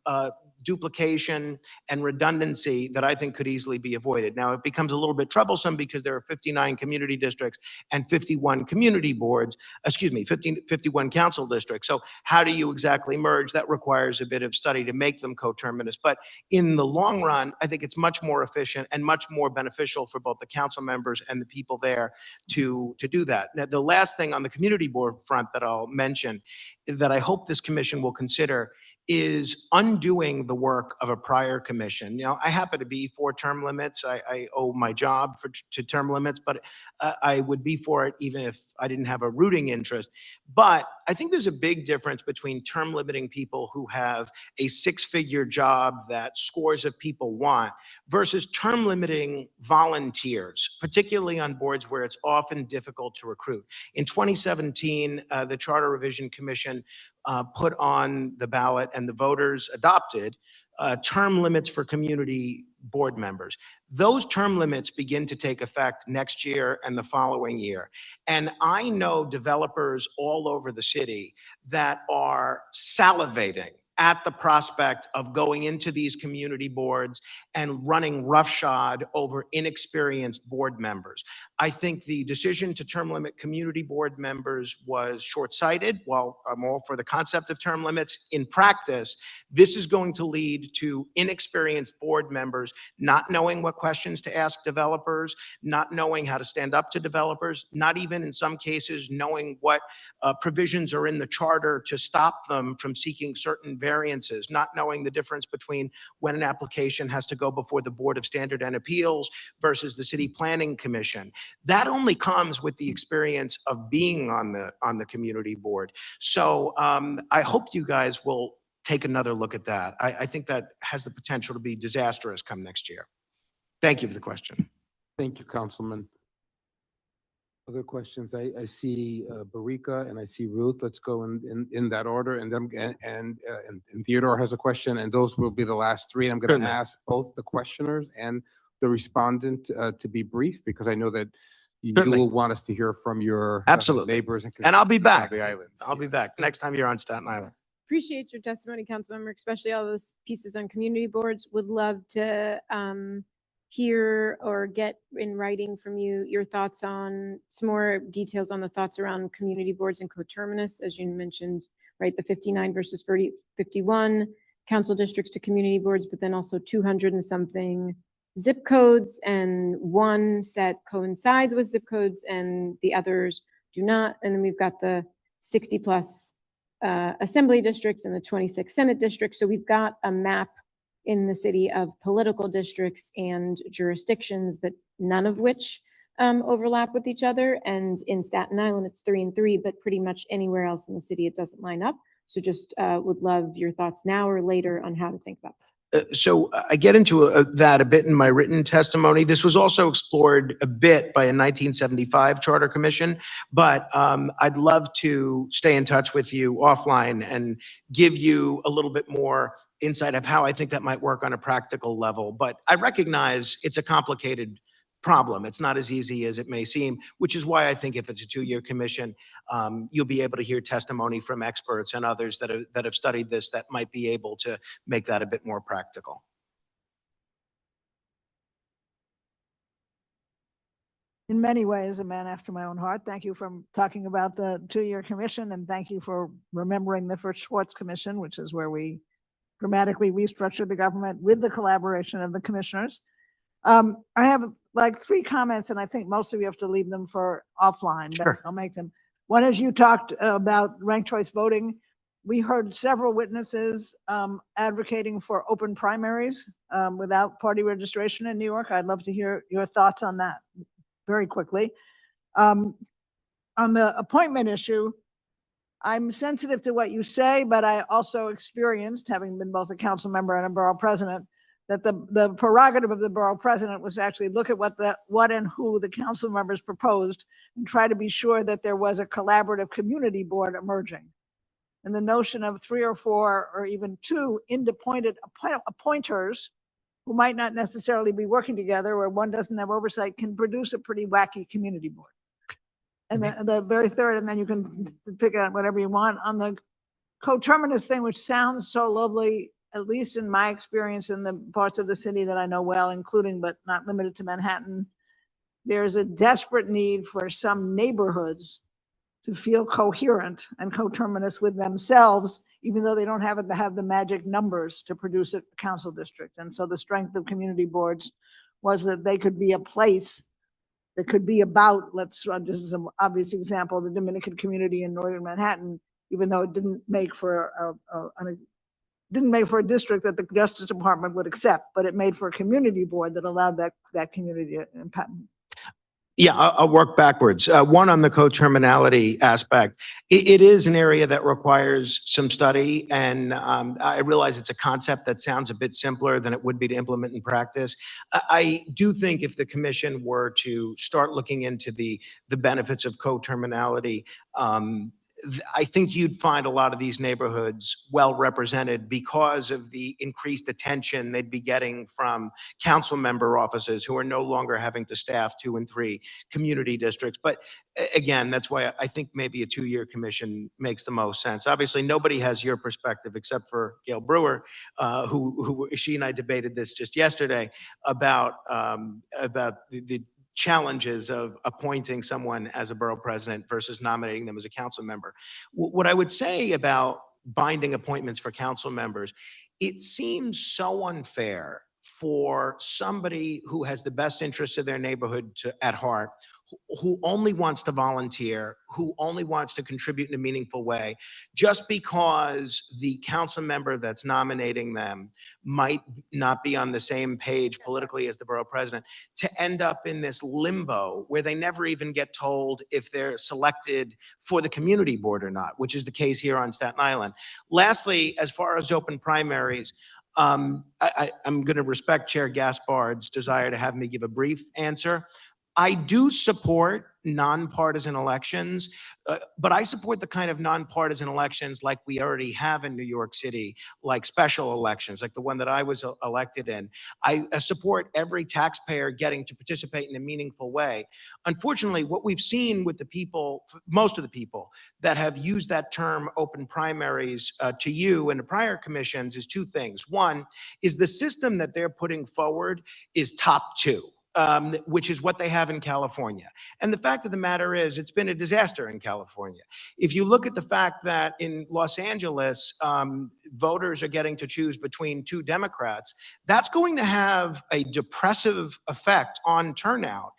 duplication and redundancy that I think could easily be avoided. Now, it becomes a little bit troublesome because there are 59 community districts and 51 community boards, 51 council districts. So how do you exactly merge? That requires a bit of study to make them coterminous. But in the long run, I think it's much more efficient and much more beneficial for both the council members and the people there to do that. Now, the last thing on the community board front that I'll mention that I hope this commission will consider is undoing the work of a prior commission. You know, I happen to be for term limits. I owe my job to term limits, but I would be for it even if I didn't have a rooting interest. But I think there's a big difference between term limiting people who have a six-figure job that scores of people want versus term limiting volunteers, particularly on boards where it's often difficult to recruit. In 2017, the Charter Revision Commission put on the ballot and the voters adopted term limits for community board members. Those term limits begin to take effect next year and the following year. And I know developers all over the city that are salivating at the prospect of going into these community boards and running roughshod over inexperienced board members. I think the decision to term limit community board members was short-sighted. While I'm all for the concept of term limits, in practice, this is going to lead to inexperienced board members not knowing what questions to ask developers, not knowing how to stand up to developers, not even in some cases knowing what provisions are in the charter to stop them from seeking certain variances, not knowing the difference between when an application has to go before the Board of Standard and Appeals versus the City Planning Commission. That only comes with the experience of being on the community board. So I hope you guys will take another look at that. I think that has the potential to be disastrous come next year. Thank you for the question. Thank you, Councilman. Other questions? I see Barika and I see Ruth. Let's go in that order. And then and Theodore has a question, and those will be the last three. I'm going Certainly. to ask both the questioners and the respondent to be brief, because I know that you Certainly. will want us to hear from your Absolutely. neighbors. And I'll be back. The islands. I'll be back next time you're on Staten Island. Appreciate your testimony, Councilmember, especially all those pieces on community boards. Would love to hear or get in writing from you your thoughts on some more details on the thoughts around community boards and coterminous, as you mentioned, right? The 59 versus 51 council districts to community boards, but then also 200 and something zip codes, and one set coincides with zip codes and the others do not. And then we've got the 60 plus assembly districts and the 26 Senate districts. So we've got a map in the city of political districts and jurisdictions that none of which overlap with each other. And in Staten Island, it's 3 and 3, but pretty much anywhere else in the city, it doesn't line up. So just would love your thoughts now or later on how to think about that. So I get into that a bit in my written testimony. This was also explored a bit by a 1975 Charter Commission, but I'd love to stay in touch with you offline and give you a little bit more insight of how I think that might work on a practical level. But I recognize it's a complicated problem. It's not as easy as it may seem, which is why I think if it's a 2-year commission, you'll be able to hear testimony from experts and others that have studied this that might be able to make that a bit more practical. In many ways, a man after my own heart. Thank you for talking about the 2-year commission, and thank you for remembering the first Schwartz Commission, which is where we dramatically restructured the government with the collaboration of the commissioners. I have like 3 comments, and I think most of you have to leave them for offline, but Sure. I'll make them. One is you talked about ranked choice voting. We heard several witnesses advocating for open primaries without party registration in New York. I'd love to hear your thoughts on that very quickly. On the appointment issue, I'm sensitive to what you say, but I also experienced, having been both a council member and a borough president, that the prerogative of the borough president was to actually look at what and who the council members proposed and try to be sure that there was a collaborative community board emerging. And the notion of 3 or 4 or even 2 independent appointers who might not necessarily be working together, where one doesn't have oversight, can produce a pretty wacky community board. And the very third, and then you can pick out whatever you want on the coterminous thing, which sounds so lovely at least in my experience in the parts of the city that I know well, including but not limited to Manhattan, there's a desperate need for some neighborhoods to feel coherent and coterminous with themselves, even though they don't happen to have the magic numbers to produce a council district. And so the strength of community boards was that they could be a place that could be about, let's run just as an obvious example, the Dominican community in northern Manhattan, even though it didn't make for a district that the Justice Department would accept, but it made for a community board that allowed that community to impact. Yeah, I'll work backwards. One, on the coterminality aspect, it is an area that requires some study, and I realize it's a concept that sounds a bit simpler than it would be to implement in practice. I do think if the commission were to start looking into the benefits of coterminality, I think you'd find a lot of these neighborhoods well represented because of the increased attention they'd be getting from council member offices who are no longer having to staff 2 and 3 community districts. But again, that's why I think maybe a 2-year commission makes the most sense. Obviously, nobody has your perspective except for Gail Brewer, who she and I debated this just yesterday about the challenges of appointing someone as a borough president versus nominating them as a council member. What I would say about binding appointments for council members, it seems so unfair for somebody who has the best interests of their neighborhood at heart, who only wants to volunteer, who only wants to contribute in a meaningful way, just because the council member that's nominating them might not be on the same page politically as the borough president, to end up in this limbo where they never even get told if they're selected for the community board or not, which is the case here on Staten Island. Lastly, as far as open primaries, I'm going to respect Chair Gaspard's desire to have me give a brief answer. I do support nonpartisan elections, but I support the kind of nonpartisan elections like we already have in New York City, like special elections, like the one that I was elected in. I support every taxpayer getting to participate in a meaningful way. Unfortunately, what we've seen with the people, most of the people that have used that term open primaries to you and the prior commissions, is 2 things. One is the system that they're putting forward is top 2. Which is what they have in California. And the fact of the matter is, it's been a disaster in California. If you look at the fact that in Los Angeles, voters are getting to choose between 2 Democrats, that's going to have a depressive effect on turnout.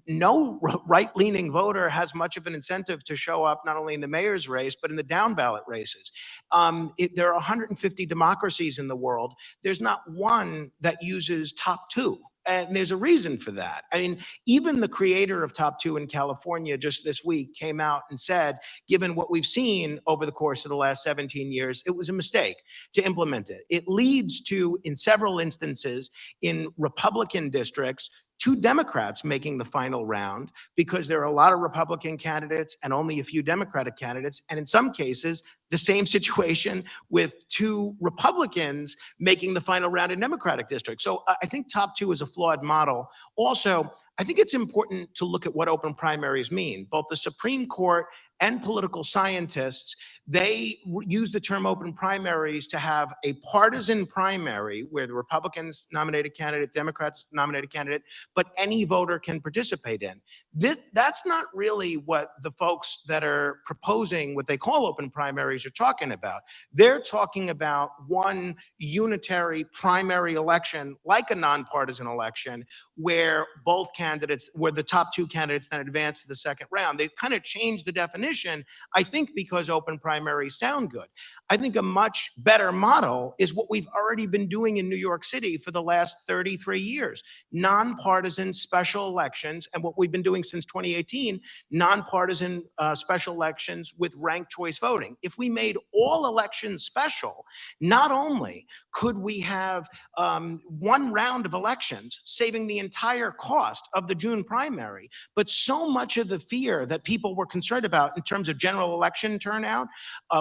No right-leaning voter has much of an incentive to show up not only in the mayor's race, but in the down-ballot races. There are 150 democracies in the world. There's not one that uses top 2. And there's a reason for that. I mean, even the creator of Top 2 in California just this week came out and said, given what we've seen over the course of the last 17 years, it was a mistake to implement it. It leads to, in several instances, in Republican districts, 2 Democrats making the final round because there are a lot of Republican candidates and only a few Democratic candidates. And in some cases, the same situation with 2 Republicans making the final round in Democratic districts. So I think top 2 is a flawed model. Also, I think it's important to look at what open primaries mean. Both the Supreme Court and political scientists, they use the term open primaries to have a partisan primary where the Republicans nominate a candidate, Democrats nominate a candidate, but any voter can participate in. That's not really what the folks that are proposing what they call open primaries are talking about. They're talking about one unitary primary election, like a nonpartisan election, where both candidates, where the top 2 candidates then advance to the second round. They've kind of changed the definition, I think, because open primaries sound good. I think a much better model is what we've already been doing in New York City for the last 33 years. Nonpartisan special elections, and what we've been doing since 2018, nonpartisan special elections with ranked choice voting. If we made all elections special, not only could we have 1 round of elections, saving the entire cost of the June primary, but so much of the fear that people were concerned about in terms of general election turnout,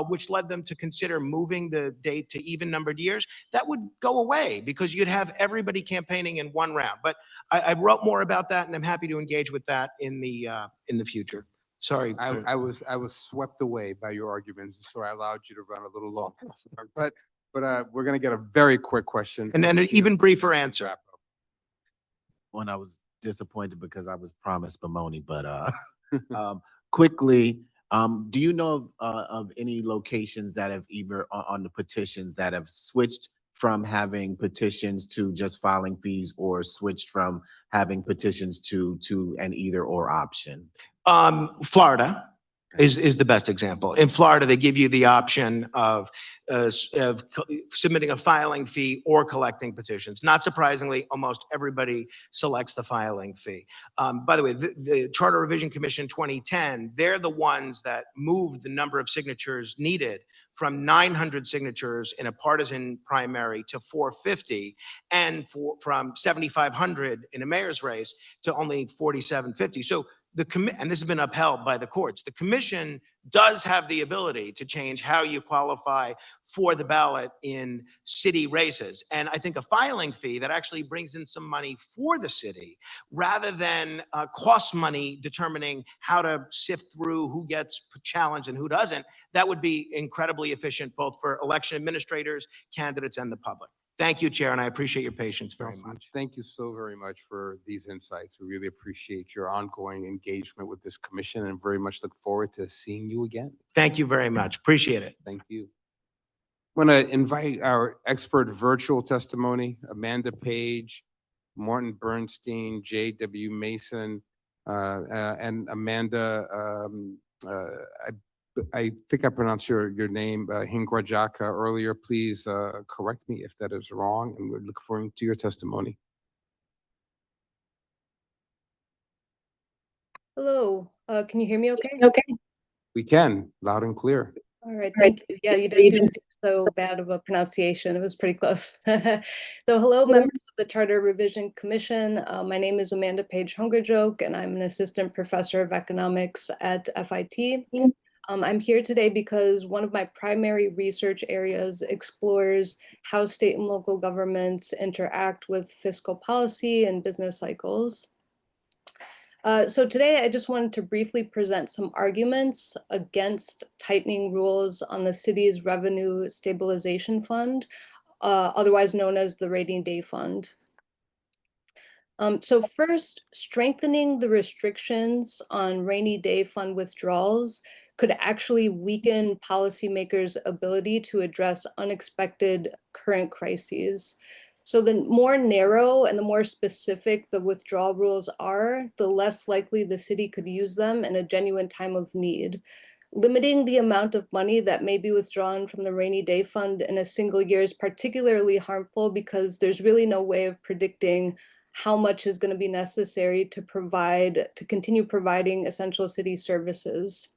which led them to consider moving the date to even numbered years, that would go away because you'd have everybody campaigning in 1 round. But I wrote more about that, and I'm happy to engage with that in the future. Sorry. I was swept away by your arguments, so I allowed you to run a little long. But but we're gonna get a very quick question. And then an even briefer answer. When I was disappointed because I was promised Pomoni, but quickly, do you know of any locations that have either on the petitions that have switched from having petitions to just filing fees, or switched from having petitions to an either or option? Florida is the best example. In Florida, they give you the option of submitting a filing fee or collecting petitions. Not surprisingly, almost everybody selects the filing fee. By the way, the Charter Revision Commission 2010, they're the ones that moved the number of signatures needed from 900 signatures in a partisan primary to 450, and from 7,500 in a mayor's race to only 4,750. So and this has been upheld by the courts. The commission does have the ability to change how you qualify for the ballot in city races. And I think a filing fee that actually brings in some money for the city, rather than cost money determining how to sift through who gets challenged and who doesn't, that would be incredibly efficient both for election administrators, candidates, and the public. Thank you, Chair, and I appreciate your patience very Councilman, much. thank you so very much for these insights. We really appreciate your ongoing engagement with this commission and very much look forward to seeing you again. Thank you very much. Appreciate it. Thank you. I'm going to invite our expert virtual testimony, Amanda Page, Martin Bernstein, J.W. Mason, and Amanda, I think I pronounced your name, Hingrajaka, earlier. Please correct me if that is wrong, and we look forward to your testimony. Hello, can you hear me okay? We can, loud and clear. All right, thank you. Yeah, you didn't do so bad of a pronunciation. It was pretty close. So hello, members of the Charter Revision Commission. My name is Amanda Page Hungerjoke, and I'm an assistant professor of economics at FIT. I'm here today because one of my primary research areas explores how state and local governments interact with fiscal policy and business cycles. So today I just wanted to briefly present some arguments against tightening rules on the city's Revenue Stabilization Fund, otherwise known as the Rainy Day Fund. So first, strengthening the restrictions on rainy day fund withdrawals could actually weaken policymakers' ability to address unexpected current crises. So the more narrow and the more specific the withdrawal rules are, the less likely the city could use them in a genuine time of need. Limiting the amount of money that may be withdrawn from the rainy day fund in a single year is particularly harmful because there's really no way of predicting how much is going to be necessary to continue providing essential city services.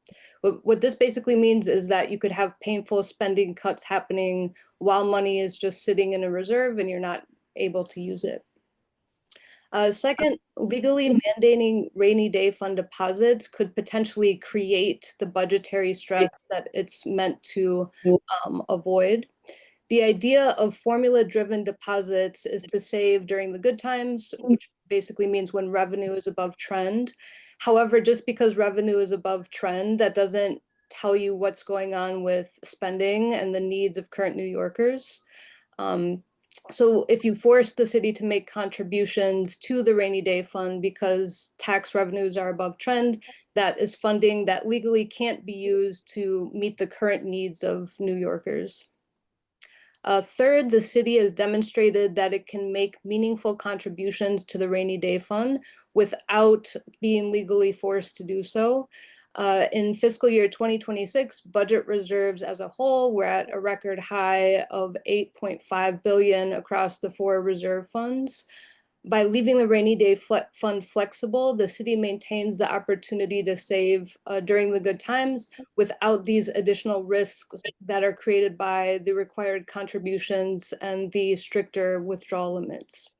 What this basically means is that you could have painful spending cuts happening while money is just sitting in a reserve and you're not able to use it. Second, legally mandating rainy day fund deposits could potentially create the budgetary stress that it's meant to avoid. The idea of formula-driven deposits is to save during the good times, which basically means when revenue is above trend. However, just because revenue is above trend, that doesn't tell you what's going on with spending and the needs of current New Yorkers. So if you force the city to make contributions to the rainy day fund because tax revenues are above trend, that is funding that legally can't be used to meet the current needs of New Yorkers. Third, the city has demonstrated that it can make meaningful contributions to the rainy day fund without being legally forced to do so. In fiscal year 2026, budget reserves as a whole were at a record high of $8.5 billion across the 4 reserve funds. By leaving the rainy day fund flexible, the city maintains the opportunity to save during the good times without these additional risks that are created by the required contributions and the stricter withdrawal limits.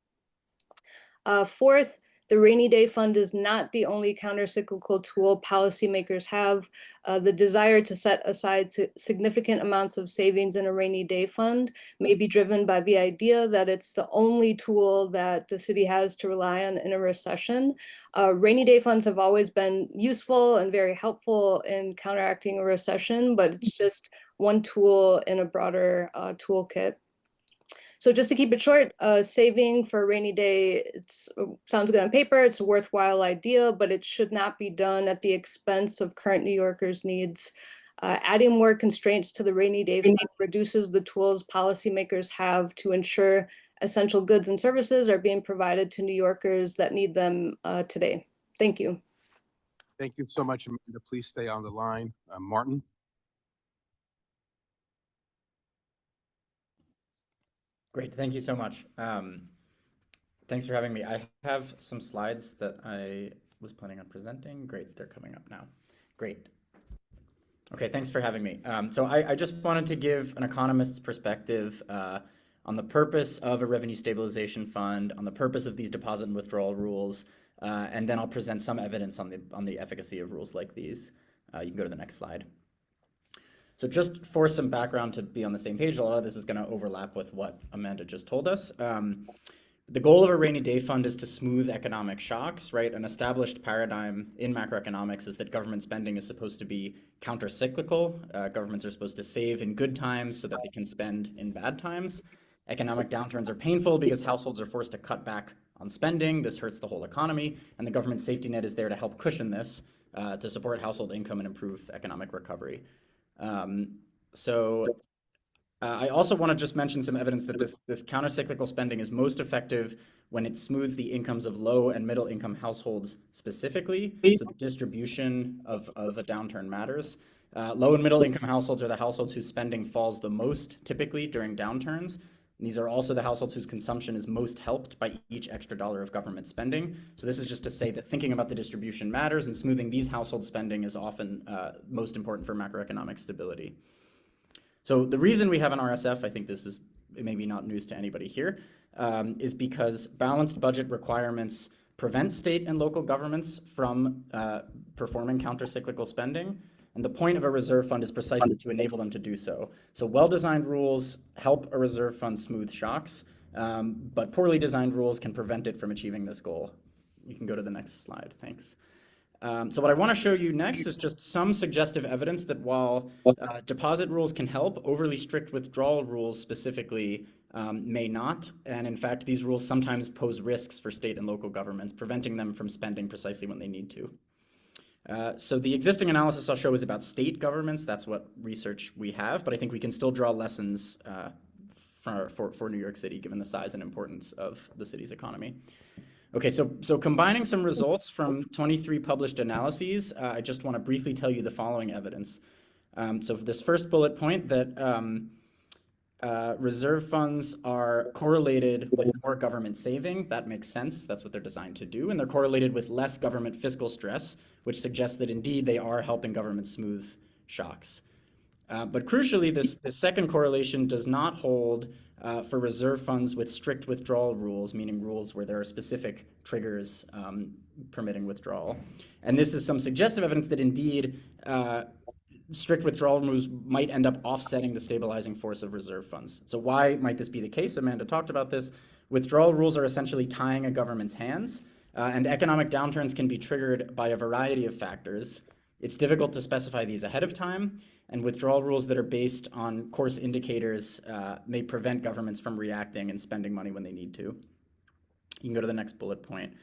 Fourth, the rainy day fund is not the only countercyclical tool policymakers have. The desire to set aside significant amounts of savings in a rainy day fund may be driven by the idea that it's the only tool that the city has to rely on in a recession. Rainy day funds have always been useful and very helpful in counteracting a recession, but it's just one tool in a broader toolkit. So just to keep it short, saving for a rainy day, sounds good on paper, it's a worthwhile idea, but it should not be done at the expense of current New Yorkers' needs. Adding more constraints to the rainy day fund reduces the tools policymakers have to ensure essential goods and services are being provided to New Yorkers that need them today. Thank you. Thank you so much, Amanda. Please stay on the line. Martin? Great, thank you so much. Thanks for having me. I have some slides that I was planning on presenting. Great, they're coming up now. Great. Okay, thanks for having me. So I just wanted to give an economist's perspective on the purpose of a revenue stabilization fund, on the purpose of these deposit and withdrawal rules, and then I'll present some evidence on the efficacy of rules like these. You can go to the next slide. So just for some background to be on the same page, a lot of this is going to overlap with what Amanda just told us. The goal of a rainy day fund is to smooth economic shocks, right? An established paradigm in macroeconomics is that government spending is supposed to be counter-cyclical. Governments are supposed to save in good times so that they can spend in bad times. Economic downturns are painful because households are forced to cut back on spending. This hurts the whole economy, and the government safety net is there to help cushion this, to support household income and improve economic recovery. I also want to just mention some evidence that this counter-cyclical spending is most effective when it smooths the incomes of low and middle income households specifically. So the distribution of a downturn matters. Low and middle income households are the households whose spending falls the most typically during downturns. And these are also the households whose consumption is most helped by each extra dollar of government spending. So this is just to say that thinking about the distribution matters, and smoothing these household spending is often most important for macroeconomic stability. So the reason we have an RSF, I think this is maybe not news to anybody here, is because balanced budget requirements prevent state and local governments from performing counter-cyclical spending. And the point of a reserve fund is precisely to enable them to do so. So well-designed rules help a reserve fund smooth shocks, but poorly designed rules can prevent it from achieving this goal. You can go to the next slide, thanks. So what I want to show you next is just some suggestive evidence that while deposit rules can help, overly strict withdrawal rules specifically may not. And in fact, these rules sometimes pose risks for state and local governments, preventing them from spending precisely when they need to. So the existing analysis I'll show is about state governments. That's what research we have, but I think we can still draw lessons for New York City, given the size and importance of the city's economy. Okay, so combining some results from 23 published analyses, I just want to briefly tell you the following evidence. So for this first bullet point, that reserve funds are correlated with more government saving. That makes sense. That's what they're designed to do. And they're correlated with less government fiscal stress, which suggests that indeed they are helping government smooth shocks. But crucially, this second correlation does not hold for reserve funds with strict withdrawal rules, meaning rules where there are specific triggers permitting withdrawal. And this is some suggestive evidence that indeed strict withdrawal rules might end up offsetting the stabilizing force of reserve funds. So why might this be the case? Amanda talked about this. Withdrawal rules are essentially tying a government's hands, and economic downturns can be triggered by a variety of factors. It's difficult to specify these ahead of time, and withdrawal rules that are based on coarse indicators may prevent governments from reacting and spending money when they need to. You can go to the next bullet point.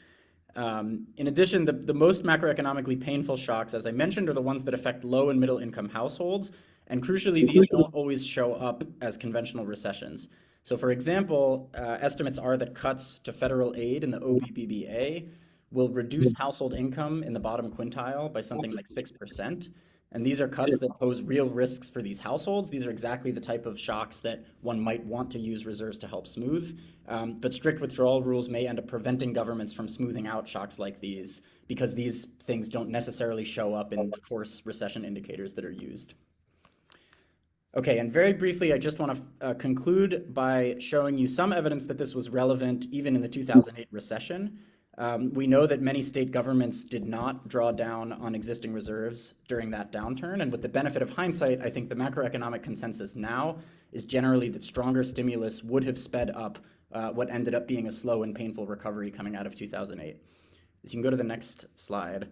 In addition, the most macroeconomically painful shocks, as I mentioned, are the ones that affect low and middle income households, and crucially, these don't always show up as conventional recessions. So for example, estimates are that cuts to federal aid in the OBBBA will reduce household income in the bottom quintile by something like 6%. And these are cuts that pose real risks for these households. These are exactly the type of shocks that one might want to use reserves to help smooth. But strict withdrawal rules may end up preventing governments from smoothing out shocks like these because these things don't necessarily show up in the coarse recession indicators that are used. Okay, and very briefly, I just want to conclude by showing you some evidence that this was relevant even in the 2008 recession. We know that many state governments did not draw down on existing reserves during that downturn. And with the benefit of hindsight, I think the macroeconomic consensus now is generally that stronger stimulus would have sped up what ended up being a slow and painful recovery coming out of 2008. So you can go to the next slide.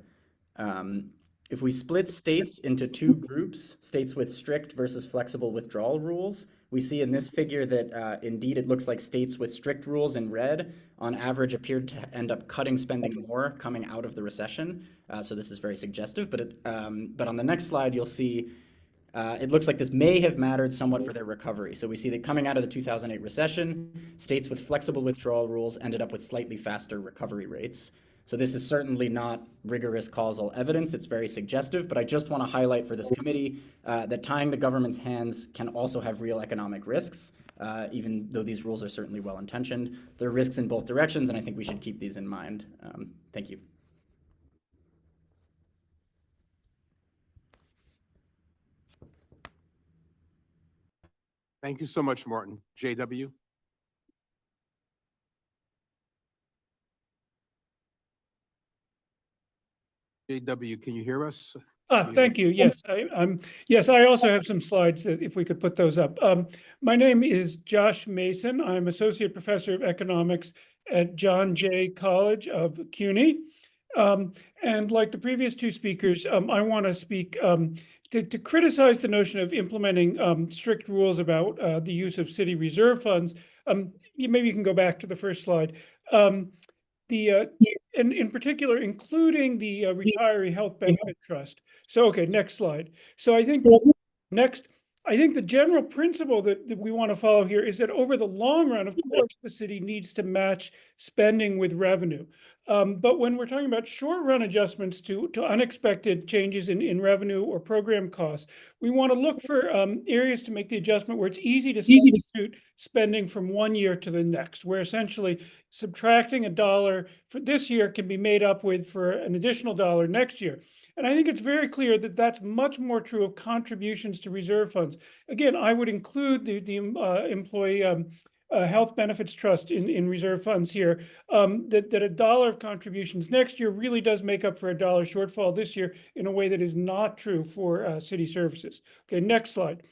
if we split states into two groups, states with strict versus flexible withdrawal rules, we see in this figure that indeed it looks like states with strict rules in red on average appeared to end up cutting spending more coming out of the recession. So this is very suggestive, but on the next slide, you'll see it looks like this may have mattered somewhat for their recovery. So we see that coming out of the 2008 recession, states with flexible withdrawal rules ended up with slightly faster recovery rates. So this is certainly not rigorous causal evidence. It's very suggestive, but I just want to highlight for this committee that tying the government's hands can also have real economic risks, even though these rules are certainly well-intentioned. There are risks in both directions, and I think we should keep these in mind. Thank you. Thank you so much, Martin. JW? JW, can you hear us? Thank you. Yes, yes, I also have some slides that if we could put those up. My name is Josh Mason. I'm Associate Professor of Economics at John Jay College of CUNY. And like the previous two speakers, I want to speak to criticize the notion of implementing strict rules about the use of city reserve funds. Maybe you can go back to the first slide. In particular, including the Retiree Health Benefit Trust. So, okay, next slide. So I think the general principle that we want to follow here is that over the long run, of course, the city needs to match spending with revenue. But when we're talking about short-run adjustments to unexpected changes in revenue or program costs, we want to look for areas to make the adjustment where it's easy to substitute spending from one year to the next, where essentially subtracting $1 for this year can be made up with for an additional $1 next year. And I think it's very clear that that's much more true of contributions to reserve funds. Again, I would include the employee health benefits trust in reserve funds here, that $1 of contributions next year really does make up for $1 shortfall this year in a way that is not true for city services. Okay, next slide.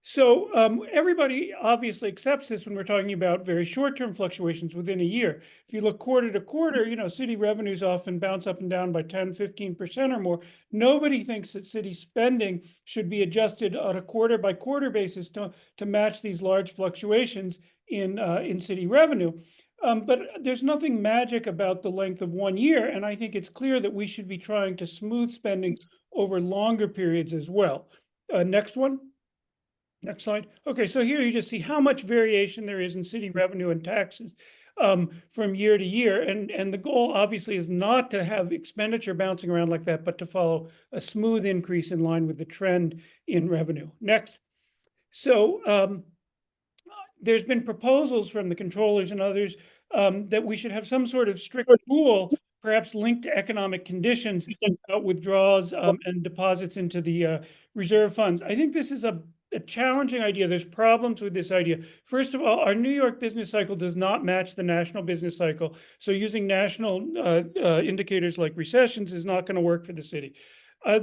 So everybody obviously accepts this when we're talking about very short-term fluctuations within a year. If you look quarter to quarter, city revenues often bounce up and down by 10, 15% or more. Nobody thinks that city spending should be adjusted on a quarter-by-quarter basis to match these large fluctuations in city revenue. But there's nothing magic about the length of 1 year, and I think it's clear that we should be trying to smooth spending over longer periods as well. Next one. Next slide. Okay, so here you just see how much variation there is in city revenue and taxes from year to year. And the goal obviously is not to have expenditure bouncing around like that, but to follow a smooth increase in line with the trend in revenue. Next. So there's been proposals from the controllers and others that we should have some sort of strict rule, perhaps linked to economic conditions, withdrawals and deposits into the reserve funds. I think this is a challenging idea. There's problems with this idea. First of all, our New York business cycle does not match the national business cycle. So using national indicators like recessions is not going to work for the city.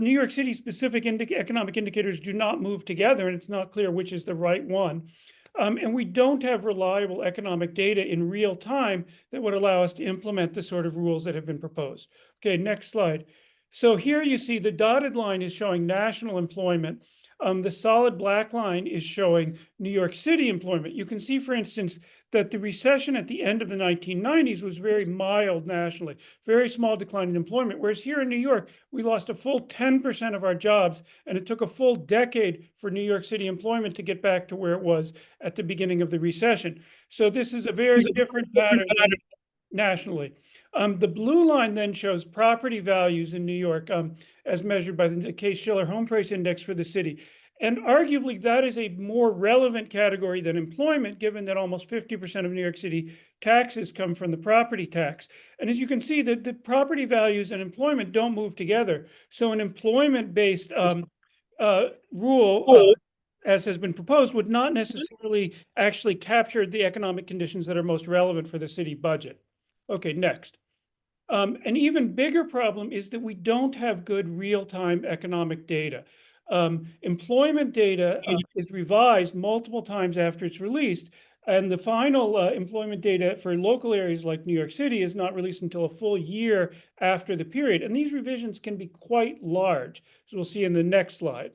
New York City specific economic indicators do not move together, and it's not clear which is the right one. And we don't have reliable economic data in real time that would allow us to implement the sort of rules that have been proposed. Okay, next slide. So here you see the dotted line is showing national employment. The solid black line is showing New York City employment. You can see, for instance, that the recession at the end of the 1990s was very mild nationally, very small decline in employment. Whereas here in New York, we lost a full 10% of our jobs, and it took a full decade for New York City employment to get back to where it was at the beginning of the recession. So this is a very different pattern nationally. The blue line then shows property values in New York as measured by the Case-Shiller Home Price Index for the city. And arguably that is a more relevant category than employment, given that almost 50% of New York City taxes come from the property tax. And as you can see, the property values and employment don't move together. So an employment-based rule as has been proposed, would not necessarily actually capture the economic conditions that are most relevant for the city budget. Okay, next. An even bigger problem is that we don't have good real-time economic data. Employment data is revised multiple times after it's released. And the final employment data for local areas like New York City is not released until a full year after the period. And these revisions can be quite large, as we'll see in the next slide.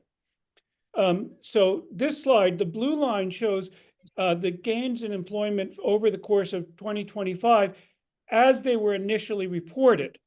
So this slide, the blue line shows the gains in employment over the course of 2025 as they were initially reported.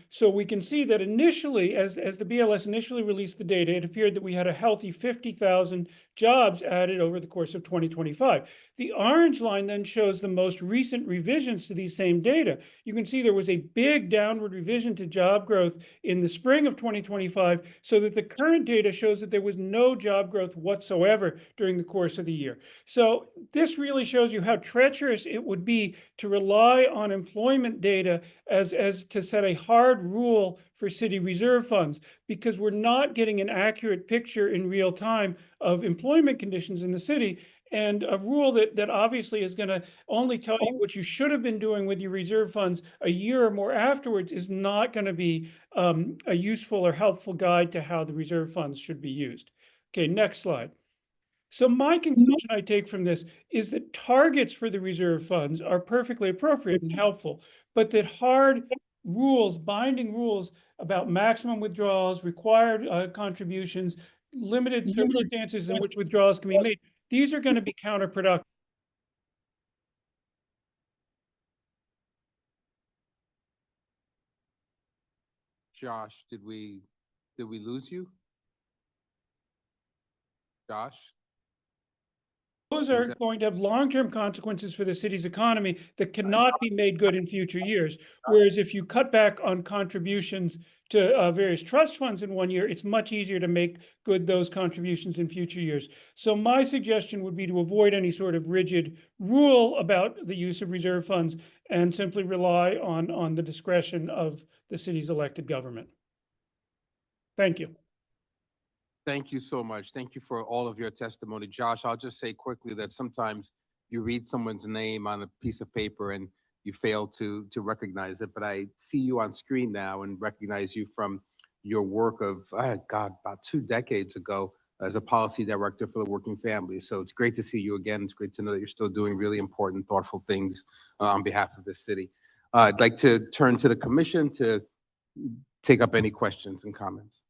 So we can see that initially, as the BLS initially released the data, it appeared that we had a healthy 50,000 jobs added over the course of 2025. The orange line then shows the most recent revisions to these same data. You can see there was a big downward revision to job growth in the spring of 2025, so that the current data shows that there was no job growth whatsoever during the course of the year. So this really shows you how treacherous it would be to rely on employment data as to set a hard rule for city reserve funds, because we're not getting an accurate picture in real time of employment conditions in the city. And a rule that obviously is going to only tell you what you should have been doing with your reserve funds a year or more afterwards is not going to be a useful or helpful guide to how the reserve funds should be used. Okay, next slide. So my conclusion I take from this is that targets for the reserve funds are perfectly appropriate and helpful, but that hard rules, binding rules about maximum withdrawals, required contributions, limited circumstances in which withdrawals can be made, these are going to be counterproductive. Josh, did we lose you? Josh? Those are going to have long-term consequences for the city's economy that cannot be made good in future years. Whereas if you cut back on contributions to various trust funds in one year, it's much easier to make good those contributions in future years. So my suggestion would be to avoid any sort of rigid rule about the use of reserve funds and simply rely on the discretion of the city's elected government. Thank you. Thank you so much. Thank you for all of your testimony. Josh, I'll just say quickly that sometimes you read someone's name on a piece of paper and you fail to recognize it, but I see you on screen now and recognize you from your work of, about 2 decades ago as a policy director for the working family. So it's great to see you again. It's great to know that you're still doing really important, thoughtful things on behalf of this city. I'd like to turn to the commission to take up any questions and comments.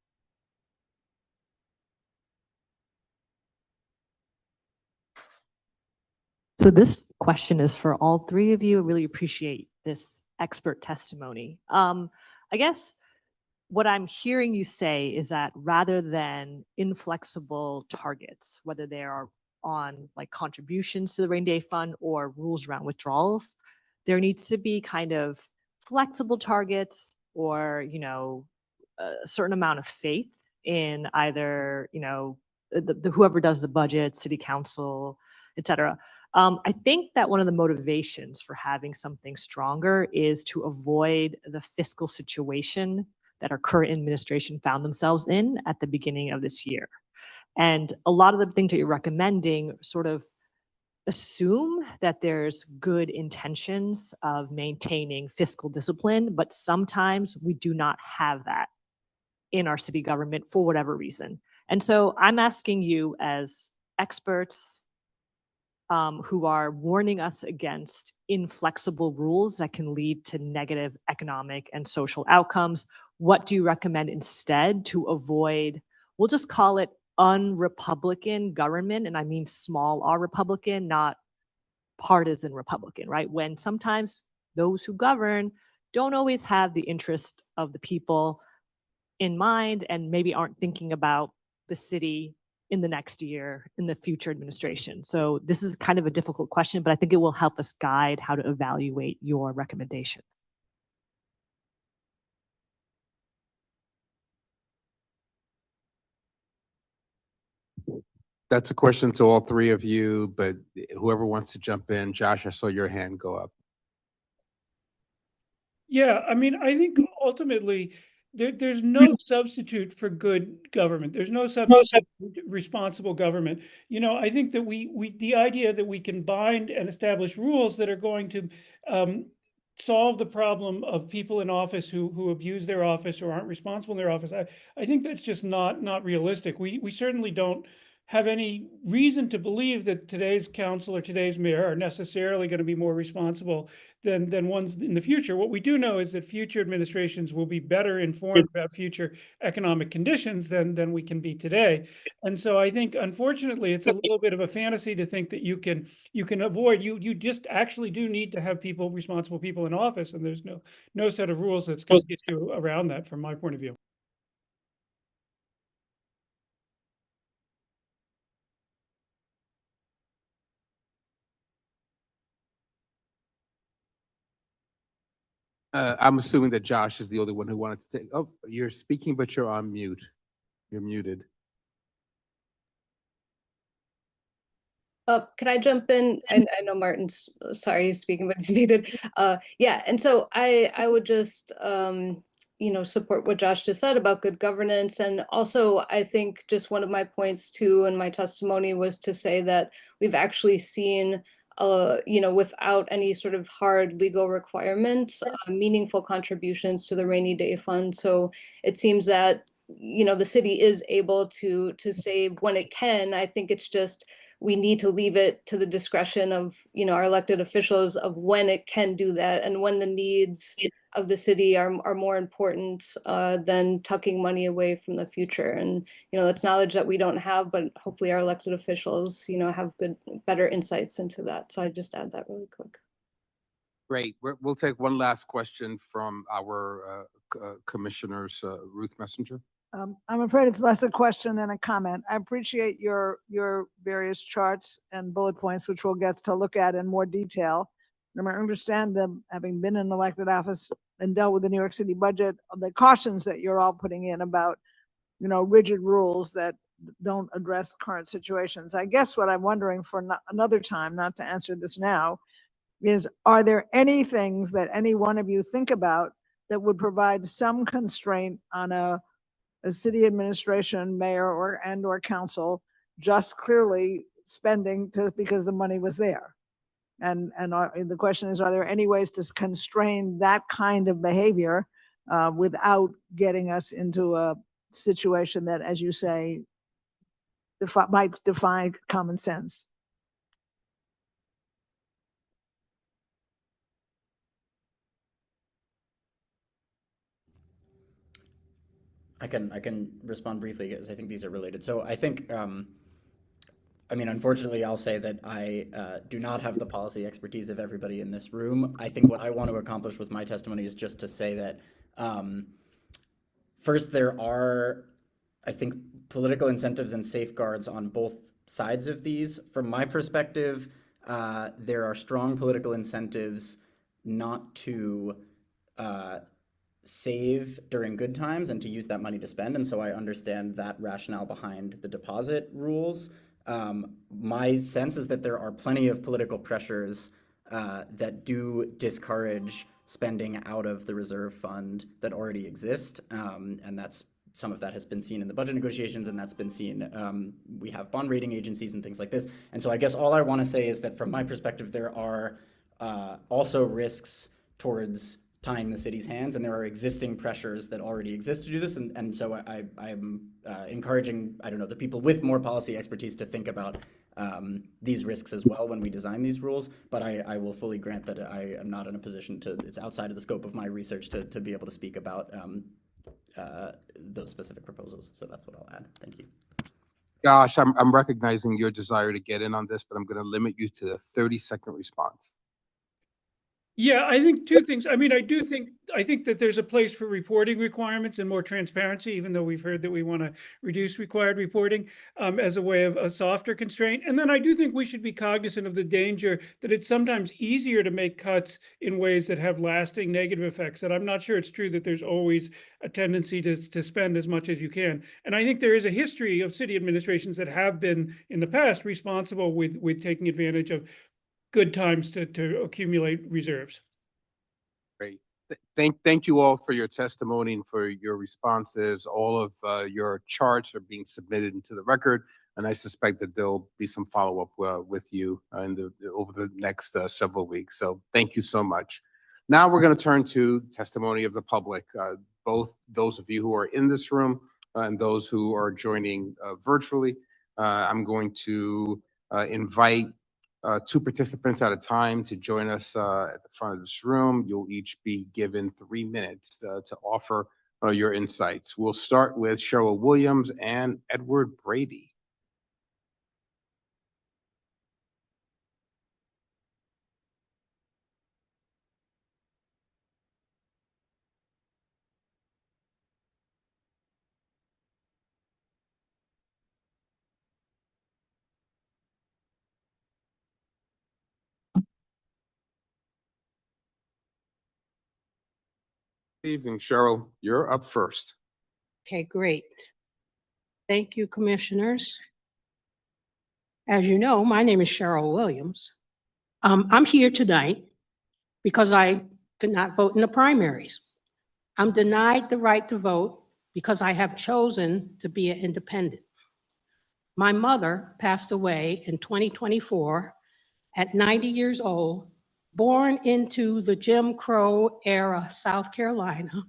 So this question is for all three of you. I really appreciate this expert testimony. I guess what I'm hearing you say is that rather than inflexible targets, whether they are on like contributions to the rainy day fund or rules around withdrawals, there needs to be kind of flexible targets or, a certain amount of faith in either, whoever does the budget, city council, et cetera. I think that one of the motivations for having something stronger is to avoid the fiscal situation that our current administration found themselves in at the beginning of this year. And a lot of the things that you're recommending sort of assume that there's good intentions of maintaining fiscal discipline, but sometimes we do not have that in our city government for whatever reason. And so I'm asking you as experts, who are warning us against inflexible rules that can lead to negative economic and social outcomes. What do you recommend instead to avoid, we'll just call it unrepublican government, and I mean small r Republican, not partisan Republican, right? When sometimes those who govern don't always have the interest of the people in mind and maybe aren't thinking about the city in the next year, in the future administration. So this is kind of a difficult question, but I think it will help us guide how to evaluate your recommendations. That's a question to all three of you, but whoever wants to jump in, Josh, I saw your hand go up. Yeah, I mean, I think ultimately there's no substitute for good government. There's no substitute for responsible government. I think that the idea that we can bind and establish rules that are going to solve the problem of people in office who abuse their office or aren't responsible in their office, I think that's just not realistic. We certainly don't have any reason to believe that today's council or today's mayor are necessarily going to be more responsible than ones in the future. What we do know is that future administrations will be better informed about future economic conditions than we can be today. And so I think, unfortunately, it's a little bit of a fantasy to think that you can avoid, you just actually do need to have people, responsible people in office, and there's no set of rules that's going to get you around that from my point of view. I'm assuming that Josh is the only one who wanted to take, oh, you're speaking, but you're on mute. You're muted. Can I jump in? I know Martin's, sorry, he's speaking, but he's muted. Yeah, and so I would just, support what Josh just said about good governance. And also, I think just one of my points too in my testimony was to say that we've actually seen, without any sort of hard legal requirements, meaningful contributions to the rainy day fund. So it seems that, the city is able to save when it can. I think it's just, we need to leave it to the discretion of, our elected officials of when it can do that and when the needs of the city are more important than tucking money away from the future. And, that's knowledge that we don't have, but hopefully our elected officials, have better insights into that. So I just add that really quick. Great. We'll take one last question from our commissioners, Ruth Messenger. I'm afraid it's less a question than a comment. I appreciate your various charts and bullet points, which we'll get to look at in more detail. And I understand them, having been in elected office and dealt with the New York City budget, the cautions that you're all putting in about, rigid rules that don't address current situations. I guess what I'm wondering for another time, not to answer this now, is are there any things that any one of you think about that would provide some constraint on a city administration, mayor or council, just clearly spending because the money was there? And the question is, are there any ways to constrain that kind of behavior without getting us into a situation that, as you say, might defy common sense? I can respond briefly because I think these are related. So I think, unfortunately, I'll say that I do not have the policy expertise of everybody in this room. I think what I want to accomplish with my testimony is just to say that, first, there are, I think, political incentives and safeguards on both sides of these. From my perspective, there are strong political incentives not to save during good times and to use that money to spend. And so I understand that rationale behind the deposit rules. My sense is that there are plenty of political pressures that do discourage spending out of the reserve fund that already exist. And that's, some of that has been seen in the budget negotiations, and that's been seen, we have bond rating agencies and things like this. And so I guess all I want to say is that from my perspective, there are also risks towards tying the city's hands, and there are existing pressures that already exist to do this. And so I'm encouraging, the people with more policy expertise to think about these risks as well when we design these rules. But I will fully grant that I am not in a position it's outside of the scope of my research to be able to speak about those specific proposals. So that's what I'll add. Thank you. Josh, I'm recognizing your desire to get in on this, but I'm going to limit you to a 30-second response. Yeah, I think two things. I think that there's a place for reporting requirements and more transparency, even though we've heard that we want to reduce required reporting as a way of a softer constraint. And then I do think we should be cognizant of the danger that it's sometimes easier to make cuts in ways that have lasting negative effects. And I'm not sure it's true that there's always a tendency to spend as much as you can. And I think there is a history of city administrations that have been in the past responsible with taking advantage of good times to accumulate reserves. Great. Thank you all for your testimony and for your responses. All of your charts are being submitted into the record, and I suspect that there'll be some follow-up with you over the next several weeks. So thank you so much. Now we're going to turn to testimony of the public, both those of you who are in this room and those who are joining virtually. I'm going to invite two participants at a time to join us at the front of this room. You'll each be given 3 minutes to offer your insights. We'll start with Cheryl Williams and Edward Brady. Good evening, Cheryl. You're up first. Okay, great. Thank you, commissioners. As you know, my name is Cheryl Williams. I'm here tonight because I could not vote in the primaries. I'm denied the right to vote because I have chosen to be an independent. My mother passed away in 2024 at 90 years old, born into the Jim Crow era South Carolina.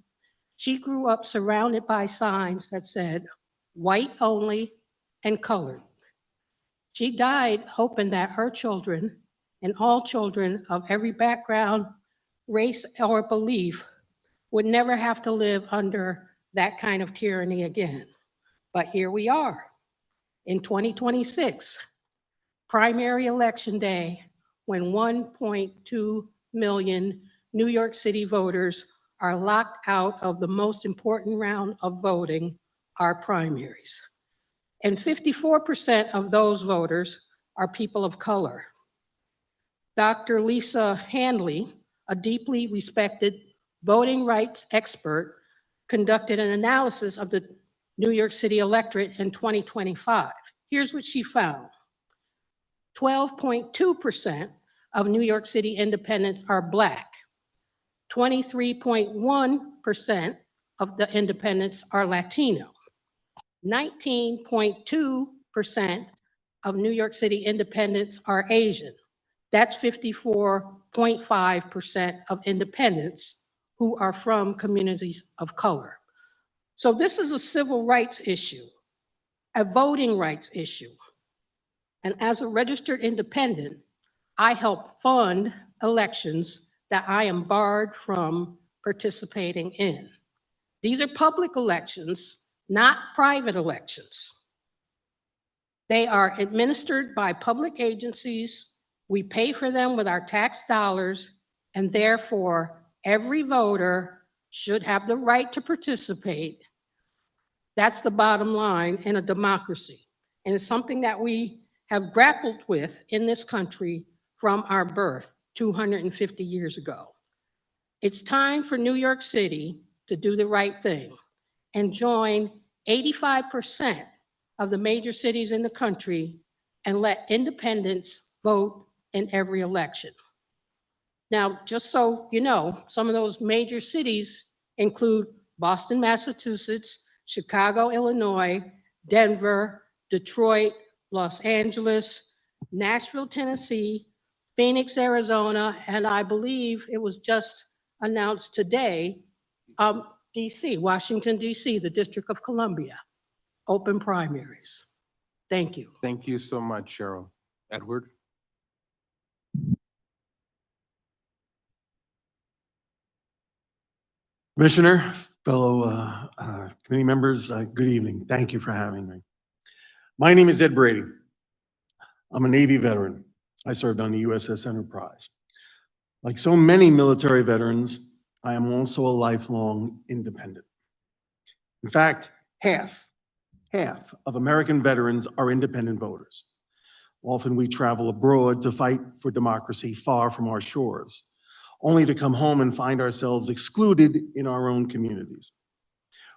She grew up surrounded by signs that said, white only and colored. She died hoping that her children and all children of every background, race, or belief would never have to live under that kind of tyranny again. But here we are in 2026, primary election day, when 1.2 million New York City voters are locked out of the most important round of voting, our primaries. And 54% of those voters are people of color. Dr. Lisa Handley, a deeply respected voting rights expert, conducted an analysis of the New York City electorate in 2025. Here's what she found. 12.2% of New York City independents are Black. 23.1% of the independents are Latino. 19.2% of New York City independents are Asian. That's 54.5% of independents who are from communities of color. So this is a civil rights issue, a voting rights issue. And as a registered independent, I help fund elections that I am barred from participating in. These are public elections, not private elections. They are administered by public agencies. We pay for them with our tax dollars, and therefore every voter should have the right to participate. That's the bottom line in a democracy. And it's something that we have grappled with in this country from our birth 250 years ago. It's time for New York City to do the right thing and join 85% of the major cities in the country and let independents vote in every election. Now, just so you know, some of those major cities include Boston, Massachusetts, Chicago, Illinois, Denver, Detroit, Los Angeles, Nashville, Tennessee, Phoenix, Arizona, and I believe it was just announced today, DC, Washington, DC, the District of Columbia, open primaries. Thank you. Thank you so much, Cheryl. Edward? Commissioner, fellow committee members, good evening. Thank you for having me. My name is Ed Brady. I'm a Navy veteran. I served on the USS Enterprise. Like so many military veterans, I am also a lifelong independent. In fact, half of American veterans are independent voters. Often we travel abroad to fight for democracy far from our shores, only to come home and find ourselves excluded in our own communities.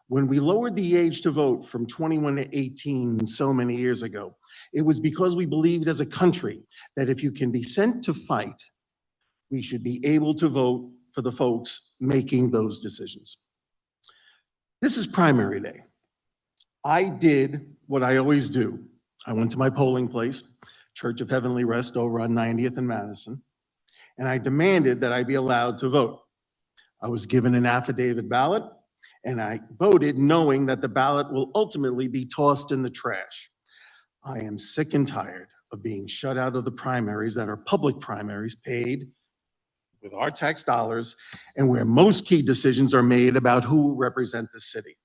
When we lowered the age to vote from 21 to 18 so many years ago, it was because we believed as a country that if you can be sent to fight, we should be able to vote for the folks making those decisions. This is primary day. I did what I always do. I went to my polling place, Church of Heavenly Rest over on 90th and Madison, and I demanded that I be allowed to vote. I was given an affidavit ballot, and I voted knowing that the ballot will ultimately be tossed in the trash. I am sick and tired of being shut out of the primaries that are public primaries paid with our tax dollars and where most key decisions are made about who will represent the city.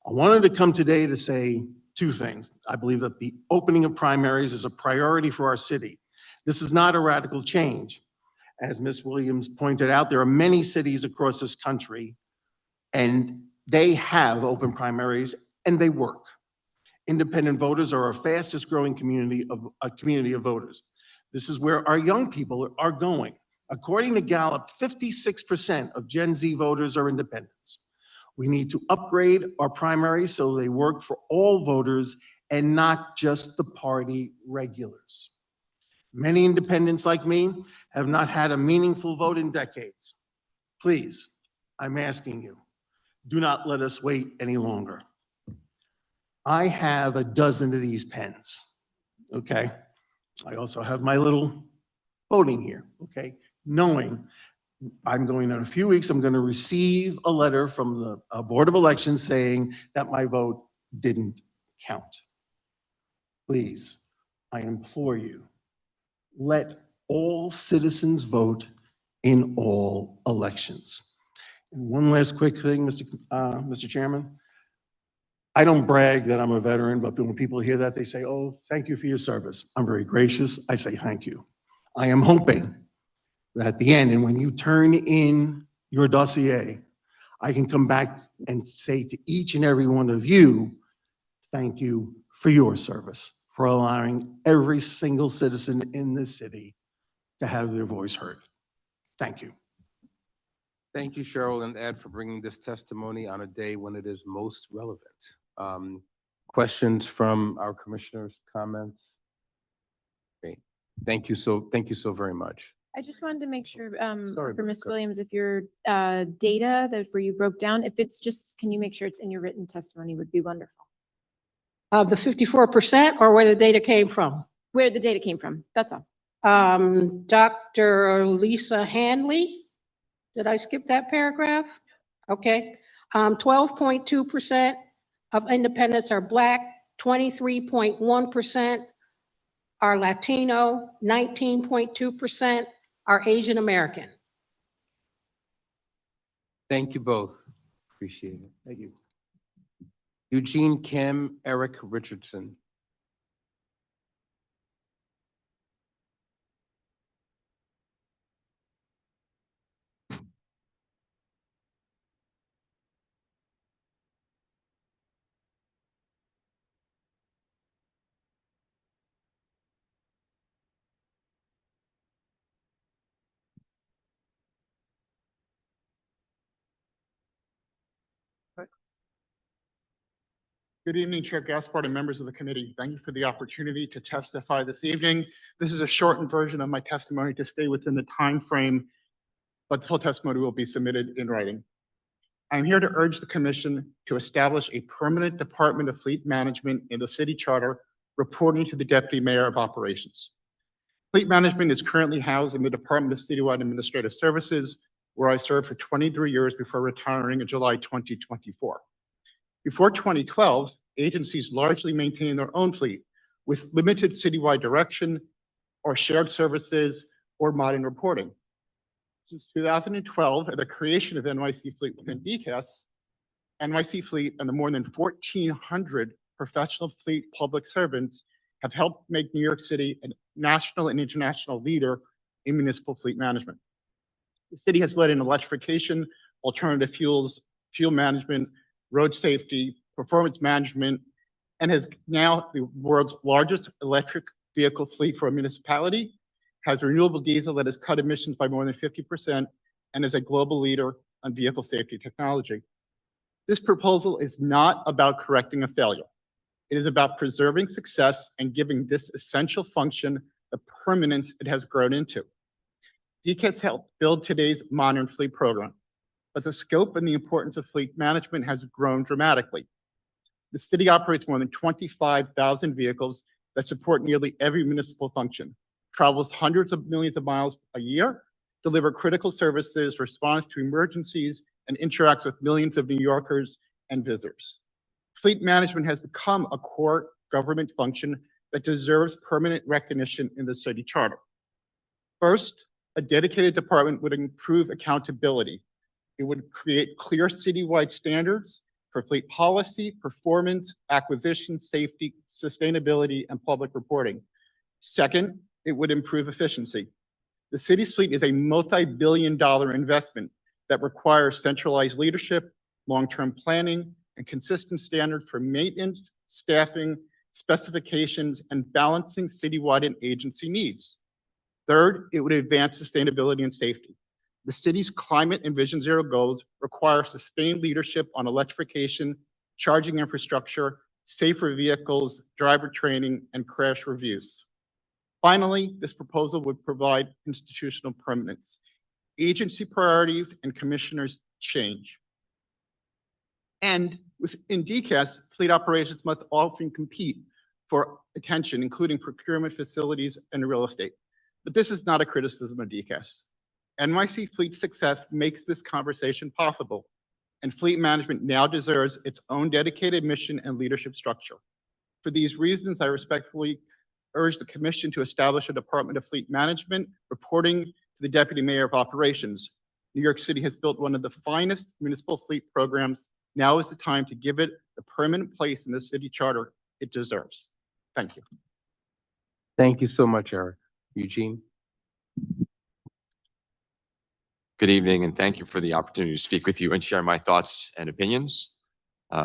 I wanted to come today to say two things. I believe that the opening of primaries is a priority for our city. This is not a radical change. As Ms. Williams pointed out, there are many cities across this country and they have open primaries and they work. Independent voters are our fastest growing community of voters. This is where our young people are going. According to Gallup, 56% of Gen Z voters are independents. We need to upgrade our primaries so they work for all voters and not just the party regulars. Many independents like me have not had a meaningful vote in decades. Please, I'm asking you, do not let us wait any longer. I have a dozen of these pens, okay? I also have my little voting here, okay? Knowing I'm going in a few weeks, I'm going to receive a letter from the Board of Elections saying that my vote didn't count. Please, I implore you, let all citizens vote in all elections. And one last quick thing, Mr. Chairman. I don't brag that I'm a veteran, but when people hear that, they say, oh, thank you for your service. I'm very gracious. I say thank you. I am hoping that at the end, and when you turn in your dossier, I can come back and say to each and every one of you, thank you for your service, for allowing every single citizen in this city to have their voice heard. Thank you. Thank you, Cheryl and Ed, for bringing this testimony on a day when it is most relevant. Questions from our commissioners, comments? Great. Thank you so very much. I just wanted to make sure, Sorry, for Ms. go. Williams, if your data that where you broke down, if it's just, can you make sure it's in your written testimony would be wonderful. Of the 54% or where the data came from? Where the data came from, that's all. Dr. Lisa Handley. Did I skip that paragraph? Okay. 12.2% of independents are Black, 23.1% are Latino, 19.2% are Asian American. Thank you both. Appreciate it. Thank you. Eugene Kim, Eric Richardson. Good evening, Chair Gaspard and members of the committee. Thank you for the opportunity to testify this evening. This is a shortened version of my testimony to stay within the time frame, but the full testimony will be submitted in writing. I'm here to urge the commission to establish a permanent Department of Fleet Management in the city charter, reporting to the Deputy Mayor of Operations. Fleet Management is currently housed in the Department of Citywide Administrative Services, where I served for 23 years before retiring in July 2024. Before 2012, agencies largely maintained their own fleet with limited citywide direction or shared services or modern reporting. Since 2012 and the creation of NYC Fleet within DCAS, NYC Fleet and the more than 1,400 professional fleet public servants have helped make New York City a national and international leader in municipal fleet management. The city has led in electrification, alternative fuels, fuel management, road safety, performance management, and has now the world's largest electric vehicle fleet for a municipality, has renewable diesel that has cut emissions by more than 50%, and is a global leader on vehicle safety technology. This proposal is not about correcting a failure. It is about preserving success and giving this essential function the permanence it has grown into. DCAS helped build today's modern fleet program, but the scope and the importance of fleet management has grown dramatically. The city operates more than 25,000 vehicles that support nearly every municipal function, travels hundreds of millions of miles a year, deliver critical services, responds to emergencies, and interacts with millions of New Yorkers and visitors. Fleet management has become a core government function that deserves permanent recognition in the city charter. First, a dedicated department would improve accountability. It would create clear citywide standards for fleet policy, performance, acquisition, safety, sustainability, and public reporting. Second, it would improve efficiency. The city's fleet is a multi-billion-dollar investment that requires centralized leadership, long-term planning, and consistent standards for maintenance, staffing, specifications, and balancing citywide and agency needs. Third, it would advance sustainability and safety. The city's climate and Vision Zero goals require sustained leadership on electrification, charging infrastructure, safer vehicles, driver training, and crash reviews. Finally, this proposal would provide institutional permanence. Agency priorities and commissioners change. And within DCAS, fleet operations must often compete for attention, including procurement, facilities, and real estate. But this is not a criticism of DCAS. NYC Fleet success makes this conversation possible, and fleet management now deserves its own dedicated mission and leadership structure. For these reasons, I respectfully urge the Commission to establish a Department of Fleet Management reporting to the Deputy Mayor of Operations. New York City has built one of the finest municipal fleet programs. Now is the time to give it the permanent place in the city charter it deserves. Thank you. Thank you so much, Eric. Eugene? Good evening, and thank you for the opportunity to speak with you and share my thoughts and opinions.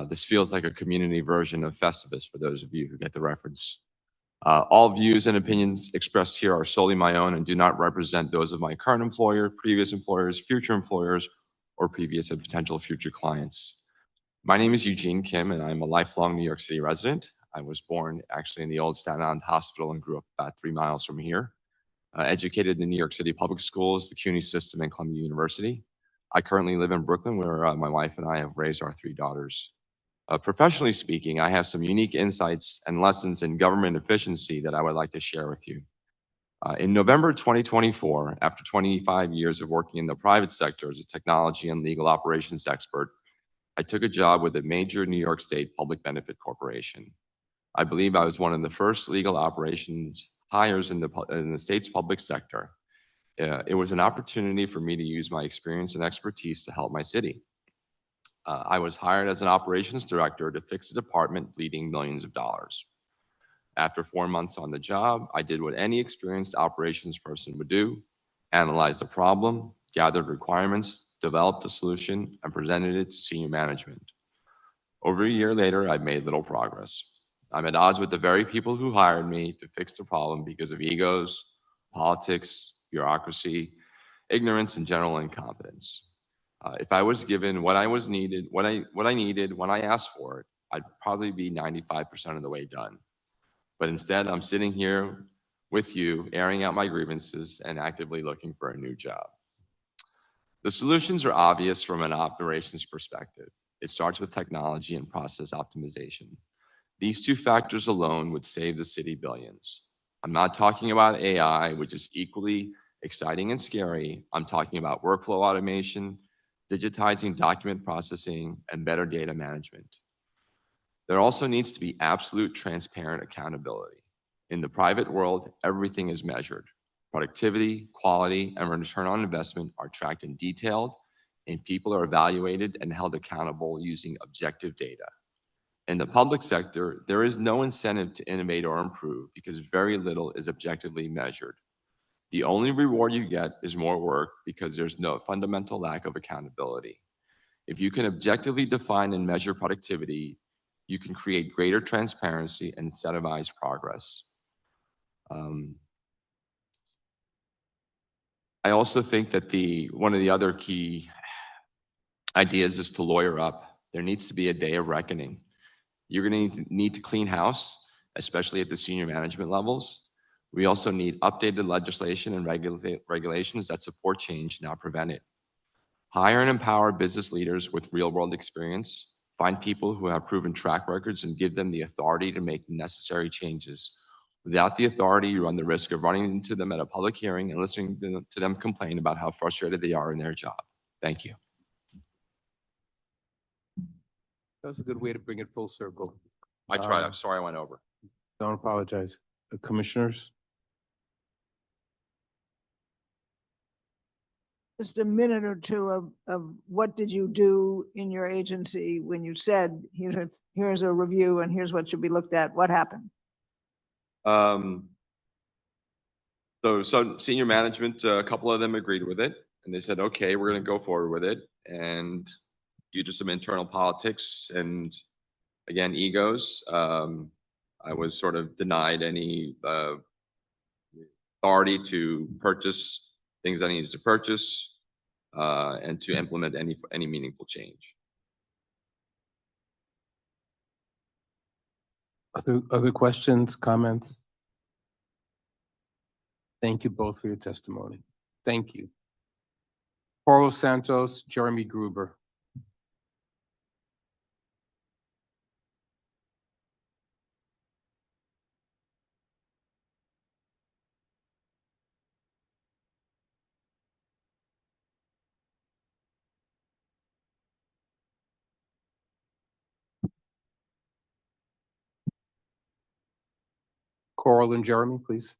This feels like a community version of Festivus for those of you who get the reference. All views and opinions expressed here are solely my own and do not represent those of my current employer, previous employers, future employers, or previous and potential future clients. My name is Eugene Kim, and I'm a lifelong New York City resident. I was born actually in the old Staten Island Hospital and grew up about 3 miles from here. Educated in the New York City public schools, the CUNY system, and Columbia University. I currently live in Brooklyn, where my wife and I have raised our 3 daughters. Professionally speaking, I have some unique insights and lessons in government efficiency that I would like to share with you. In November 2024, after 25 years of working in the private sector as a technology and legal operations expert, I took a job with a major New York State public benefit corporation. I believe I was one of the first legal operations hires in the state's public sector. It was an opportunity for me to use my experience and expertise to help my city. I was hired as an operations director to fix a department bleeding millions of dollars. After 4 months on the job, I did what any experienced operations person would do: analyze the problem, gathered requirements, developed a solution, and presented it to senior management. Over a year later, I've made little progress. I'm at odds with the very people who hired me to fix the problem because of egos, politics, bureaucracy, ignorance, and general incompetence. If I was given what I needed when I asked for it, I'd probably be 95% of the way done. But instead, I'm sitting here with you, airing out my grievances and actively looking for a new job. The solutions are obvious from an operations perspective. It starts with technology and process optimization. These 2 factors alone would save the city billions. I'm not talking about AI, which is equally exciting and scary. I'm talking about workflow automation, digitizing document processing, and better data management. There also needs to be absolute transparent accountability. In the private world, everything is measured. Productivity, quality, and return on investment are tracked in detail, and people are evaluated and held accountable using objective data. In the public sector, there is no incentive to innovate or improve because very little is objectively measured. The only reward you get is more work because there's no fundamental lack of accountability. If you can objectively define and measure productivity, you can create greater transparency and incentivize progress. I also think that one of the other key ideas is to lawyer up. There needs to be a day of reckoning. You're going to need to clean house, especially at the senior management levels. We also need updated legislation and regulations that support change, not prevent it. Hire and empower business leaders with real-world experience. Find people who have proven track records and give them the authority to make necessary changes. Without the authority, you run the risk of running into them at a public hearing and listening to them complain about how frustrated they are in their job. Thank you. That was a good way to bring it full circle. I tried. I'm sorry I went over. Don't apologize. The commissioners? Just a minute or two of what did you do in your agency when you said, here's a review and here's what should be looked at? What happened? So senior management, a couple of them agreed with it, and they said, okay, we're going to go forward with it. And due to some internal politics and, again, egos, I was sort of denied any authority to purchase things I needed to purchase and to implement any meaningful change. Other questions, comments? Thank you both for your testimony. Thank you. Paulo Santos, Jeremy Gruber. Coral and Jeremy, please.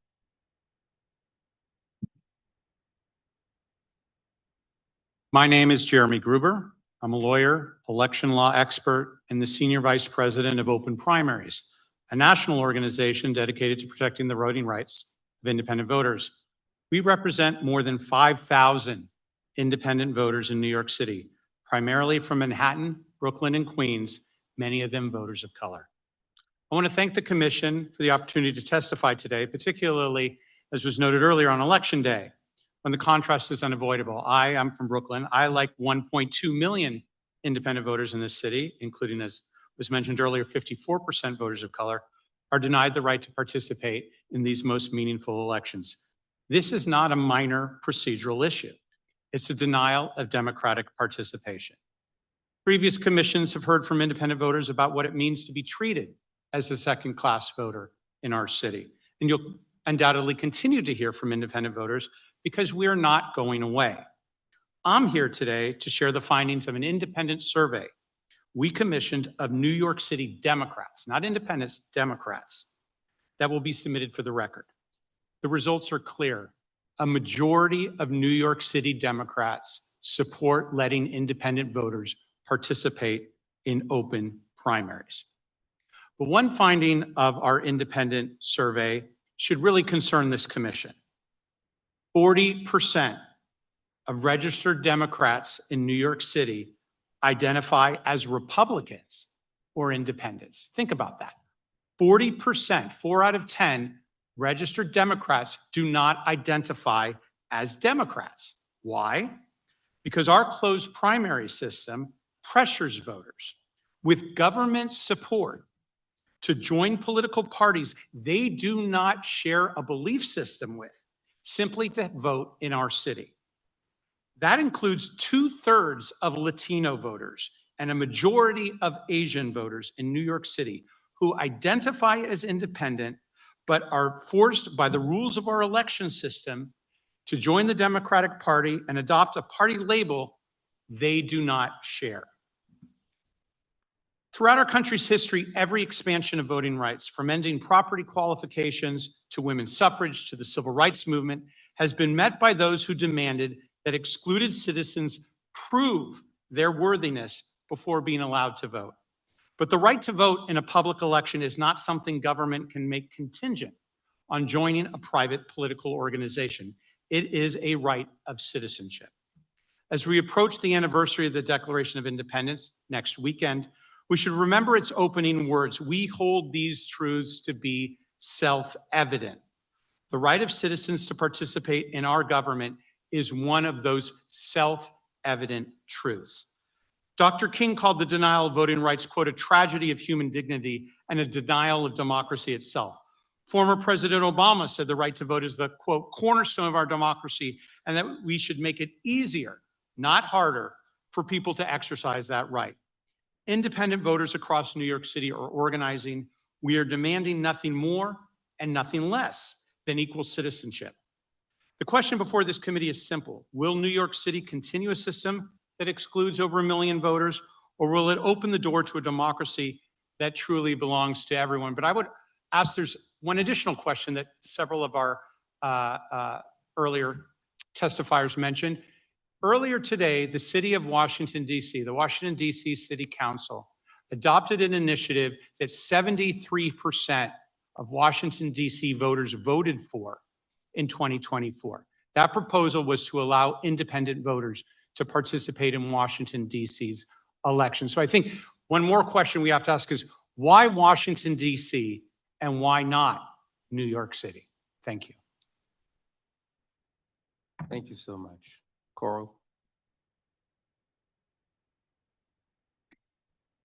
My name is Jeremy Gruber. I'm a lawyer, election law expert, and the Senior Vice President of Open Primaries, a national organization dedicated to protecting the voting rights of independent voters. We represent more than 5,000 independent voters in New York City, primarily from Manhattan, Brooklyn, and Queens, many of them voters of color. I want to thank the Commission for the opportunity to testify today, particularly, as was noted earlier, on Election Day, when the contrast is unavoidable. I'm from Brooklyn. I, like 1.2 million independent voters in this city, including, as was mentioned earlier, 54% voters of color, are denied the right to participate in these most meaningful elections. This is not a minor procedural issue. It's a denial of democratic participation. Previous commissions have heard from independent voters about what it means to be treated as a second-class voter in our city. And you'll undoubtedly continue to hear from independent voters because we are not going away. I'm here today to share the findings of an independent survey we commissioned of New York City Democrats, not independents, Democrats, that will be submitted for the record. The results are clear. A majority of New York City Democrats support letting independent voters participate in open primaries. But one finding of our independent survey should really concern this commission. 40% of registered Democrats in New York City identify as Republicans or independents. Think about that. 40%, 4 out of 10 registered Democrats do not identify as Democrats. Why? Because our closed primary system pressures voters with government support to join political parties they do not share a belief system with, simply to vote in our city. That includes 2/3 of Latino voters and a majority of Asian voters in New York City who identify as independent but are forced by the rules of our election system to join the Democratic Party and adopt a party label they do not share. Throughout our country's history, every expansion of voting rights, from ending property qualifications to women's suffrage to the civil rights movement, has been met by those who demanded that excluded citizens prove their worthiness before being allowed to vote. But the right to vote in a public election is not something government can make contingent on joining a private political organization. It is a right of citizenship. As we approach the anniversary of the Declaration of Independence next weekend, we should remember its opening words. We hold these truths to be self-evident. The right of citizens to participate in our government is one of those self-evident truths. Dr. King called the denial of voting rights, quote, a tragedy of human dignity and a denial of democracy itself. Former President Obama said the right to vote is the, quote, cornerstone of our democracy, and that we should make it easier, not harder, for people to exercise that right. Independent voters across New York City are organizing. We are demanding nothing more and nothing less than equal citizenship. The question before this committee is simple. Will New York City continue a system that excludes over 1 million voters, or will it open the door to a democracy that truly belongs to everyone? But I would ask, there's one additional question that several of our earlier testifiers mentioned. Earlier today, the city of Washington, D.C., the Washington, D.C. City Council adopted an initiative that 73% of Washington, D.C. voters voted for in 2024. That proposal was to allow independent voters to participate in Washington, D.C.'s election. So I think one more question we have to ask is, why Washington, D.C., and why not New York City? Thank you. Thank you so much. Coral?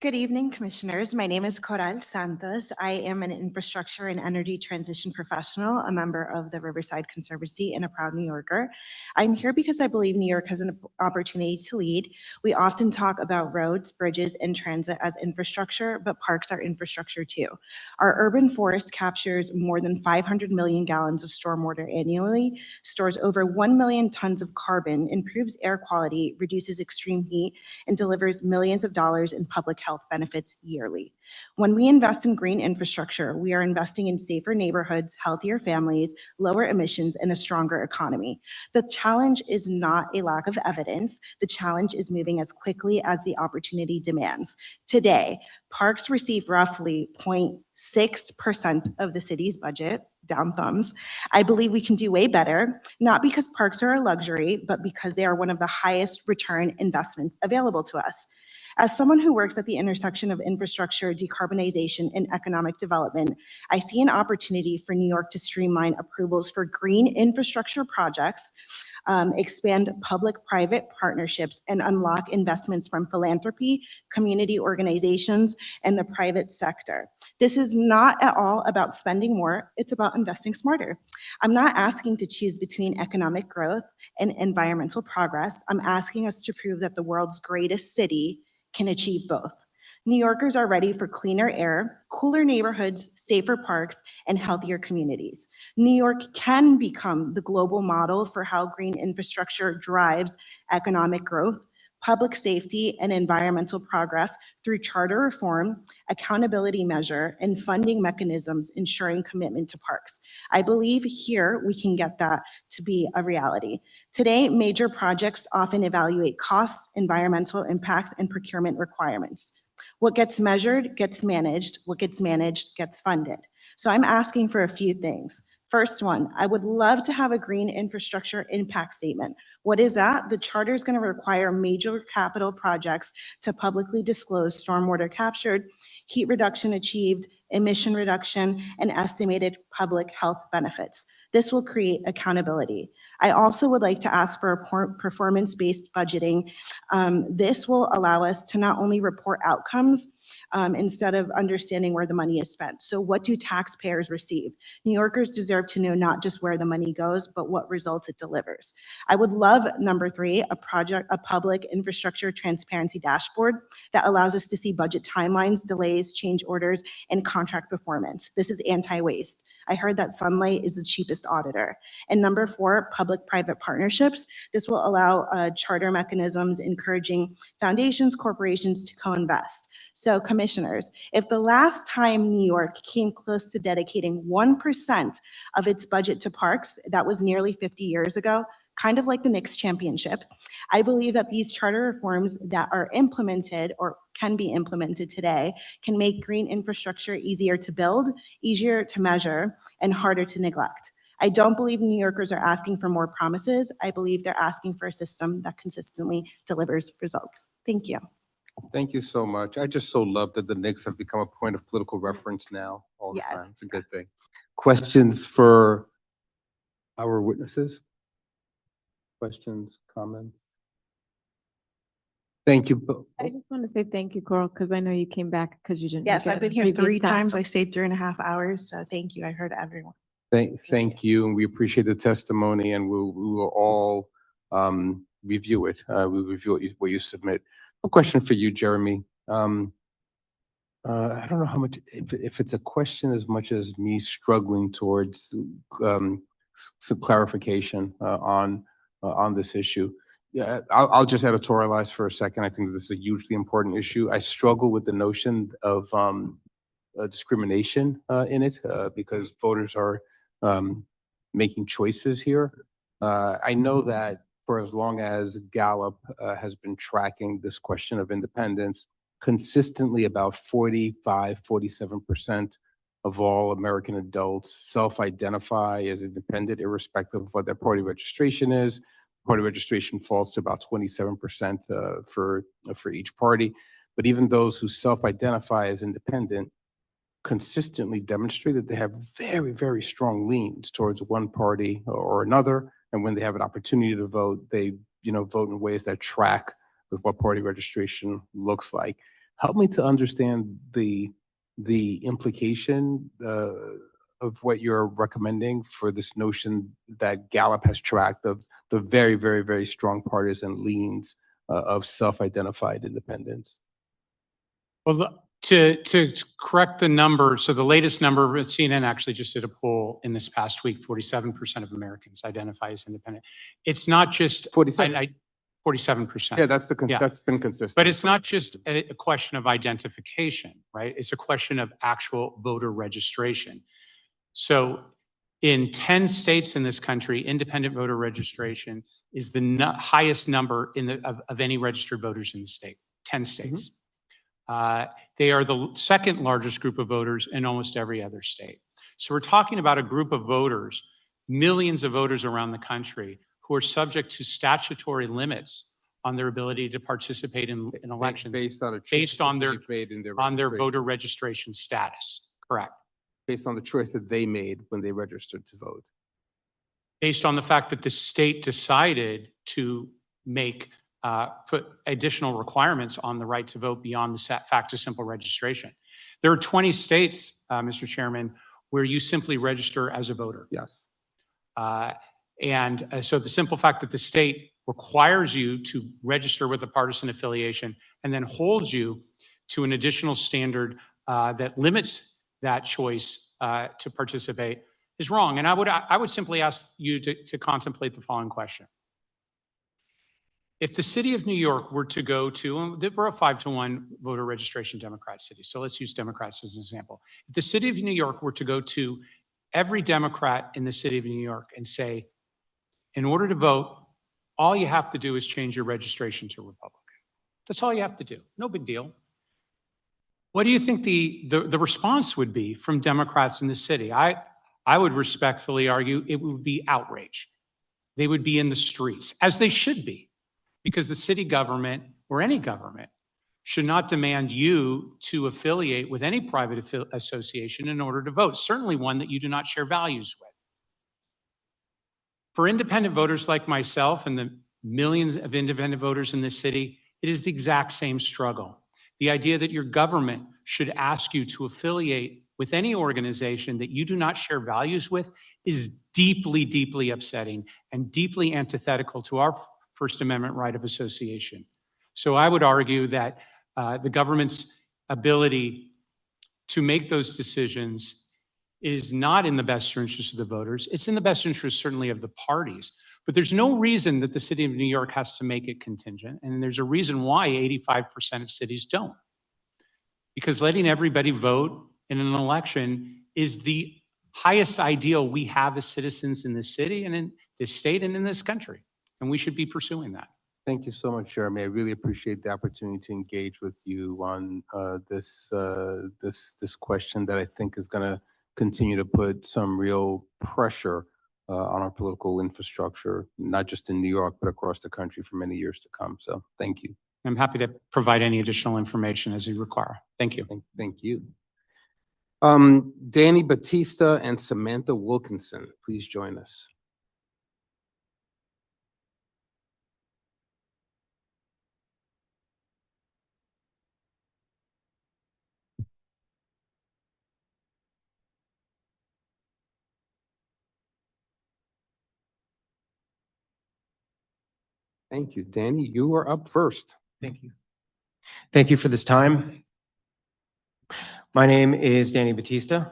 Good evening, Commissioners. My name is Coral Santos. I am an infrastructure and energy transition professional, a member of the Riverside Conservancy, and a proud New Yorker. I'm here because I believe New York has an opportunity to lead. We often talk about roads, bridges, and transit as infrastructure, but parks are infrastructure too. Our urban forest captures more than 500 million gallons of stormwater annually, stores over 1 million tons of carbon, improves air quality, reduces extreme heat, and delivers millions of dollars in public health benefits yearly. When we invest in green infrastructure, we are investing in safer neighborhoods, healthier families, lower emissions, and a stronger economy. The challenge is not a lack of evidence. The challenge is moving as quickly as the opportunity demands. Today, parks receive roughly 0.6% of the city's budget. Down thumbs. I believe we can do way better, not because parks are a luxury, but because they are one of the highest return investments available to us. As someone who works at the intersection of infrastructure, decarbonization, and economic development, I see an opportunity for New York to streamline approvals for green infrastructure projects, expand public-private partnerships, and unlock investments from philanthropy, community organizations, and the private sector. This is not at all about spending more, it's about investing smarter. I'm not asking to choose between economic growth and environmental progress. I'm asking us to prove that the world's greatest city can achieve both. New Yorkers are ready for cleaner air, cooler neighborhoods, safer parks, and healthier communities. New York can become the global model for how green infrastructure drives economic growth, public safety, and environmental progress through charter reform, accountability measure, and funding mechanisms ensuring commitment to parks. I believe here we can get that to be a reality. Today, major projects often evaluate costs, environmental impacts, and procurement requirements. What gets measured gets managed, what gets managed gets funded. So I'm asking for a few things. First one, I would love to have a green infrastructure impact statement. What is that? The charter is going to require major capital projects to publicly disclose stormwater captured, heat reduction achieved, emission reduction, and estimated public health benefits. This will create accountability. I also would like to ask for a performance-based budgeting. This will allow us to not only report outcomes instead of understanding where the money is spent. So what do taxpayers receive? New Yorkers deserve to know not just where the money goes, but what results it delivers. I would love, number 3, a public infrastructure transparency dashboard that allows us to see budget timelines, delays, change orders, and contract performance. This is anti-waste. I heard that Sunlight is the cheapest auditor. And number 4, public-private partnerships. This will allow charter mechanisms encouraging foundations, corporations to co-invest. So commissioners, if the last time New York came close to dedicating 1% of its budget to parks, that was nearly 50 years ago, kind of like the Knicks championship, I believe that these charter reforms that are implemented or can be implemented today can make green infrastructure easier to build, easier to measure, and harder to neglect. I don't believe New Yorkers are asking for more promises. I believe they're asking for a system that consistently delivers results. Thank you. Thank you so much. I just so love that the Knicks have become a point of political reference now all the Yes. time. It's a good thing. Questions for our witnesses? Questions, comments? Thank you. I just want to say thank you, Coral, because I know you came back because you didn't. Yes, make it I've been the here previous 3 time. times. I stayed 3.5 hours, so thank you. I heard everyone. Thank you, and we appreciate the testimony, and we will all review it. We'll review what you submit. A question for you, Jeremy. I don't know how much, if it's a question as much as me struggling towards some clarification on this issue. Yeah, I'll just editorialize for a second. I think this is a hugely important issue. I struggle with the notion of discrimination in it because voters are making choices here. I know that for as long as Gallup has been tracking this question of independence, consistently about 47% of all American adults self-identify as independent, irrespective of what their party registration is. Party registration falls to about 27% for each party. But even those who self-identify as independent consistently demonstrate that they have very, very strong leans towards one party or another. And when they have an opportunity to vote, they, vote in ways that track with what party registration looks like. Help me to understand the implication of what you're recommending for this notion that Gallup has tracked of the very, very, very strong partisan leans of self-identified independents. Well, to correct the number, so the latest number, CNN actually just did a poll in this past week, 47% of Americans identify as independent. It's not just 47%. 47%. Yeah, that's been consistent. But it's not just a question of identification, right? It's a question of actual voter registration. So in 10 states in this country, independent voter registration is the highest number of any registered voters in the state, 10 states. They are the second largest group of voters in almost every other state. So we're talking about a group of voters, millions of voters around the country, who are subject to statutory limits on their ability to participate in elections based on their voter registration status. Correct. Based on the choice that they made when they registered to vote. Based on the fact that the state decided to put additional requirements on the right to vote beyond the fact of simple registration. There are 20 states, Mr. Chairman, where you simply register as a voter. Yes. So the simple fact that the state requires you to register with a partisan affiliation and then holds you to an additional standard that limits that choice to participate is wrong. And I would simply ask you to contemplate the following question. If the city of New York were to go to, we're a 5-to-1 voter registration Democrat city, so let's use Democrats as an example. If the city of New York were to go to every Democrat in the city of New York and say, in order to vote, all you have to do is change your registration to Republican. That's all you have to do. No big deal. What do you think the response would be from Democrats in the city? I would respectfully argue it would be outrage. They would be in the streets, as they should be, because the city government or any government should not demand you to affiliate with any private association in order to vote, certainly one that you do not share values with. For independent voters like myself and the millions of independent voters in this city, it is the exact same struggle. The idea that your government should ask you to affiliate with any organization that you do not share values with is deeply, deeply upsetting and deeply antithetical to our First Amendment right of association. So I would argue that the government's ability to make those decisions is not in the best interest of the voters. It's in the best interest, certainly, of the parties. But there's no reason that the city of New York has to make it contingent. And there's a reason why 85% of cities don't. Because letting everybody vote in an election is the highest ideal we have as citizens in this city and in this state and in this country. And we should be pursuing that. Thank you so much, Jeremy. I really appreciate the opportunity to engage with you on this question that I think is going to continue to put some real pressure on our political infrastructure, not just in New York, but across the country for many years to come. So thank you. I'm happy to provide any additional information as you require. Thank you. Thank you. Danny Batista and Samantha Wilkinson, please join us. Thank you. Danny, you are up first. Thank you. Thank you for this time. My name is Danny Batista.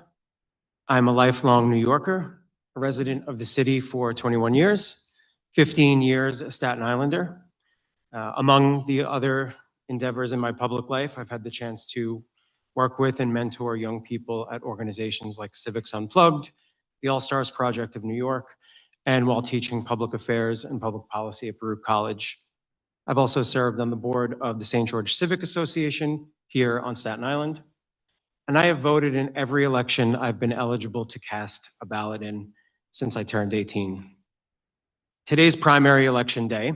I'm a lifelong New Yorker, a resident of the city for 21 years, 15 years a Staten Islander. Among the other endeavors in my public life, I've had the chance to work with and mentor young people at organizations like Civics Unplugged, the All-Stars Project of New York, and while teaching public affairs and public policy at Baruch College. I've also served on the board of the St. George Civic Association here on Staten Island. And I have voted in every election I've been eligible to cast a ballot in since I turned 18. Today's primary election day.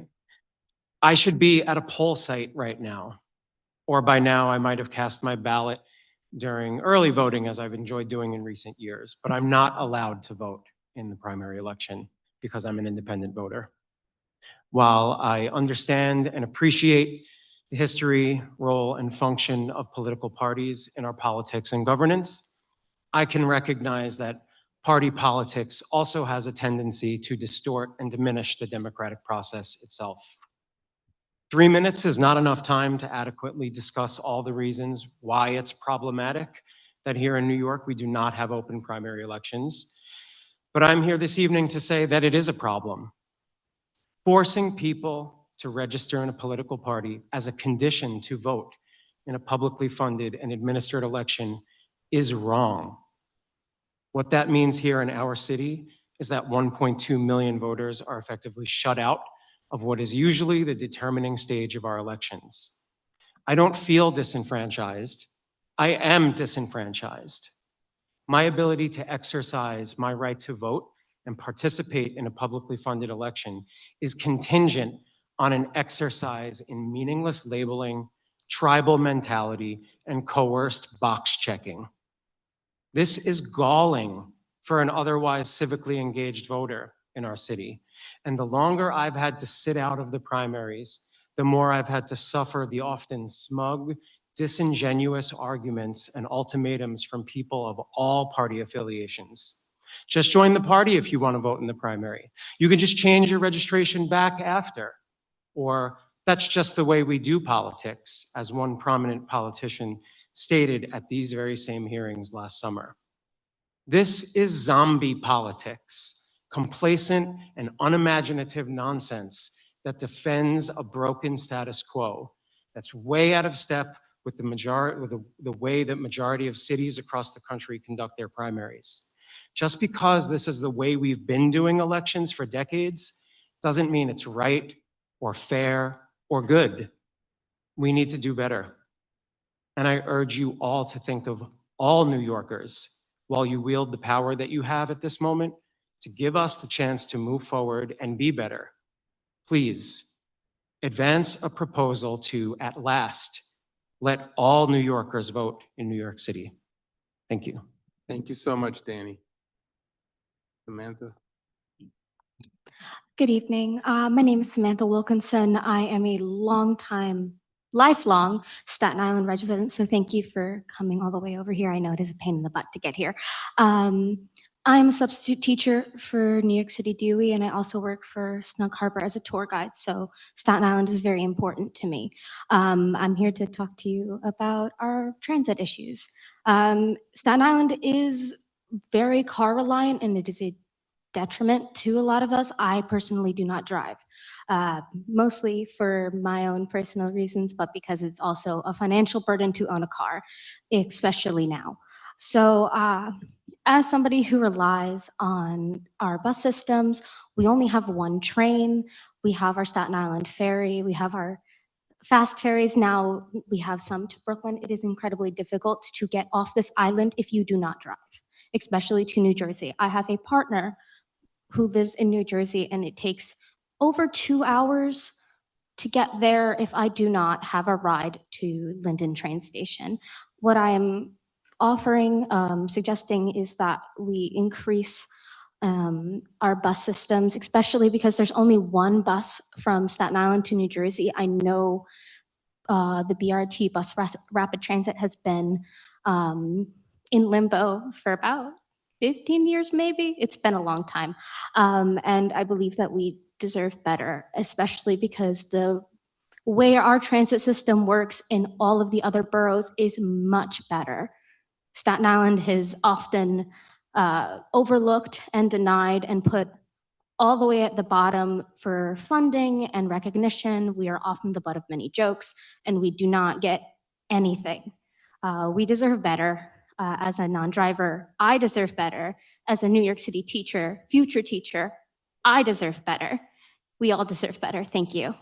I should be at a poll site right now, or by now I might have cast my ballot during early voting, as I've enjoyed doing in recent years, but I'm not allowed to vote in the primary election because I'm an independent voter. While I understand and appreciate the history, role, and function of political parties in our politics and governance, I can recognize that party politics also has a tendency to distort and diminish the democratic process itself. 3 minutes is not enough time to adequately discuss all the reasons why it's problematic that here in New York we do not have open primary elections. But I'm here this evening to say that it is a problem. Forcing people to register in a political party as a condition to vote in a publicly funded and administered election is wrong. What that means here in our city is that 1.2 million voters are effectively shut out of what is usually the determining stage of our elections. I don't feel disenfranchised. I am disenfranchised. My ability to exercise my right to vote and participate in a publicly funded election is contingent on an exercise in meaningless labeling, tribal mentality, and coerced box checking. This is galling for an otherwise civically engaged voter in our city. And the longer I've had to sit out of the primaries, the more I've had to suffer the often smug, disingenuous arguments and ultimatums from people of all party affiliations. Just join the party if you want to vote in the primary. You can just change your registration back after. Or that's just the way we do politics, as one prominent politician stated at these very same hearings last summer. This is zombie politics, complacent and unimaginative nonsense that defends a broken status quo that's way out of step with the way that majority of cities across the country conduct their primaries. Just because this is the way we've been doing elections for decades doesn't mean it's right or fair or good. We need to do better. And I urge you all to think of all New Yorkers while you wield the power that you have at this moment to give us the chance to move forward and be better. Please advance a proposal to, at last, let all New Yorkers vote in New York City. Thank you. Thank you so much, Danny. Samantha? Good evening. My name is Samantha Wilkinson. I am a lifelong Staten Island resident, so thank you for coming all the way over here. I know it is a pain in the butt to get here. I'm a substitute teacher for New York City DOE, and I also work for Snug Harbor as a tour guide, so Staten Island is very important to me. I'm here to talk to you about our transit issues. Staten Island is very car reliant, and it is a detriment to a lot of us. I personally do not drive, mostly for my own personal reasons, but because it's also a financial burden to own a car, especially now. So as somebody who relies on our bus systems, we only have one train. We have our Staten Island ferry. We have our fast ferries. Now we have some to Brooklyn. It is incredibly difficult to get off this island if you do not drive, especially to New Jersey. I have a partner who lives in New Jersey, and it takes over 2 hours to get there if I do not have a ride to Linden train station. What I am offering, suggesting is that we increase our bus systems, especially because there's only one bus from Staten Island to New Jersey. I know the BRT bus rapid transit has been in limbo for about 15 years, maybe. It's been a long time. And I believe that we deserve better, especially because the way our transit system works in all of the other boroughs is much better. Staten Island is often overlooked and denied and put all the way at the bottom for funding and recognition. We are often the butt of many jokes, and we do not get anything. We deserve better as a non-driver. I deserve better as a New York City teacher, future teacher. I deserve better. We all deserve better. Thank you.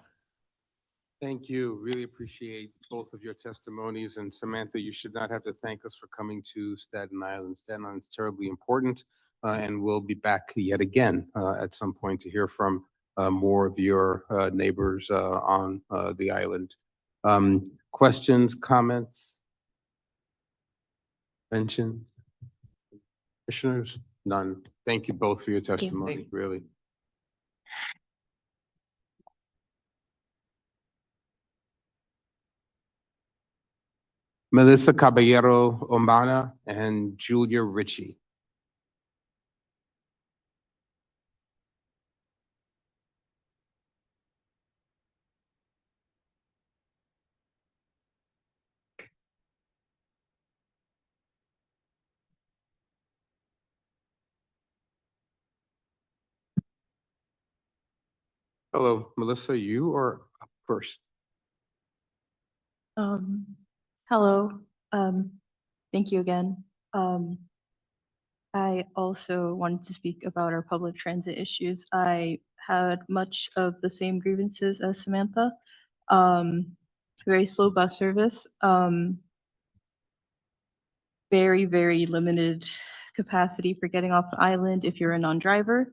Thank you. Really appreciate both of your testimonies. And Samantha, you should not have to thank us for coming to Staten Island. Staten Island is terribly important, and we'll be back yet again at some point to hear from more of your neighbors on the island. Questions, comments, mentions? Commissioners? None. Thank you both for your you. testimony, really. Melissa Caballero Omana and Julia Ritchie. Hello, Melissa, you are up first. Hello. Thank you again. I also wanted to speak about our public transit issues. I had much of the same grievances as Samantha. Very slow bus service. Very, very limited capacity for getting off the island if you're a non-driver.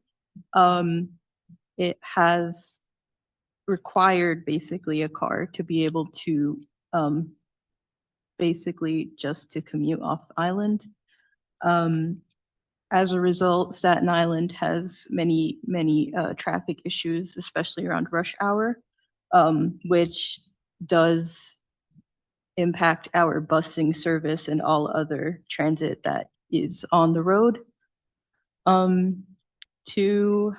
It has required basically a car to be able to basically just to commute off the island. As a result, Staten Island has many traffic issues, especially around rush hour, which does impact our busing service and all other transit that is on the road. Two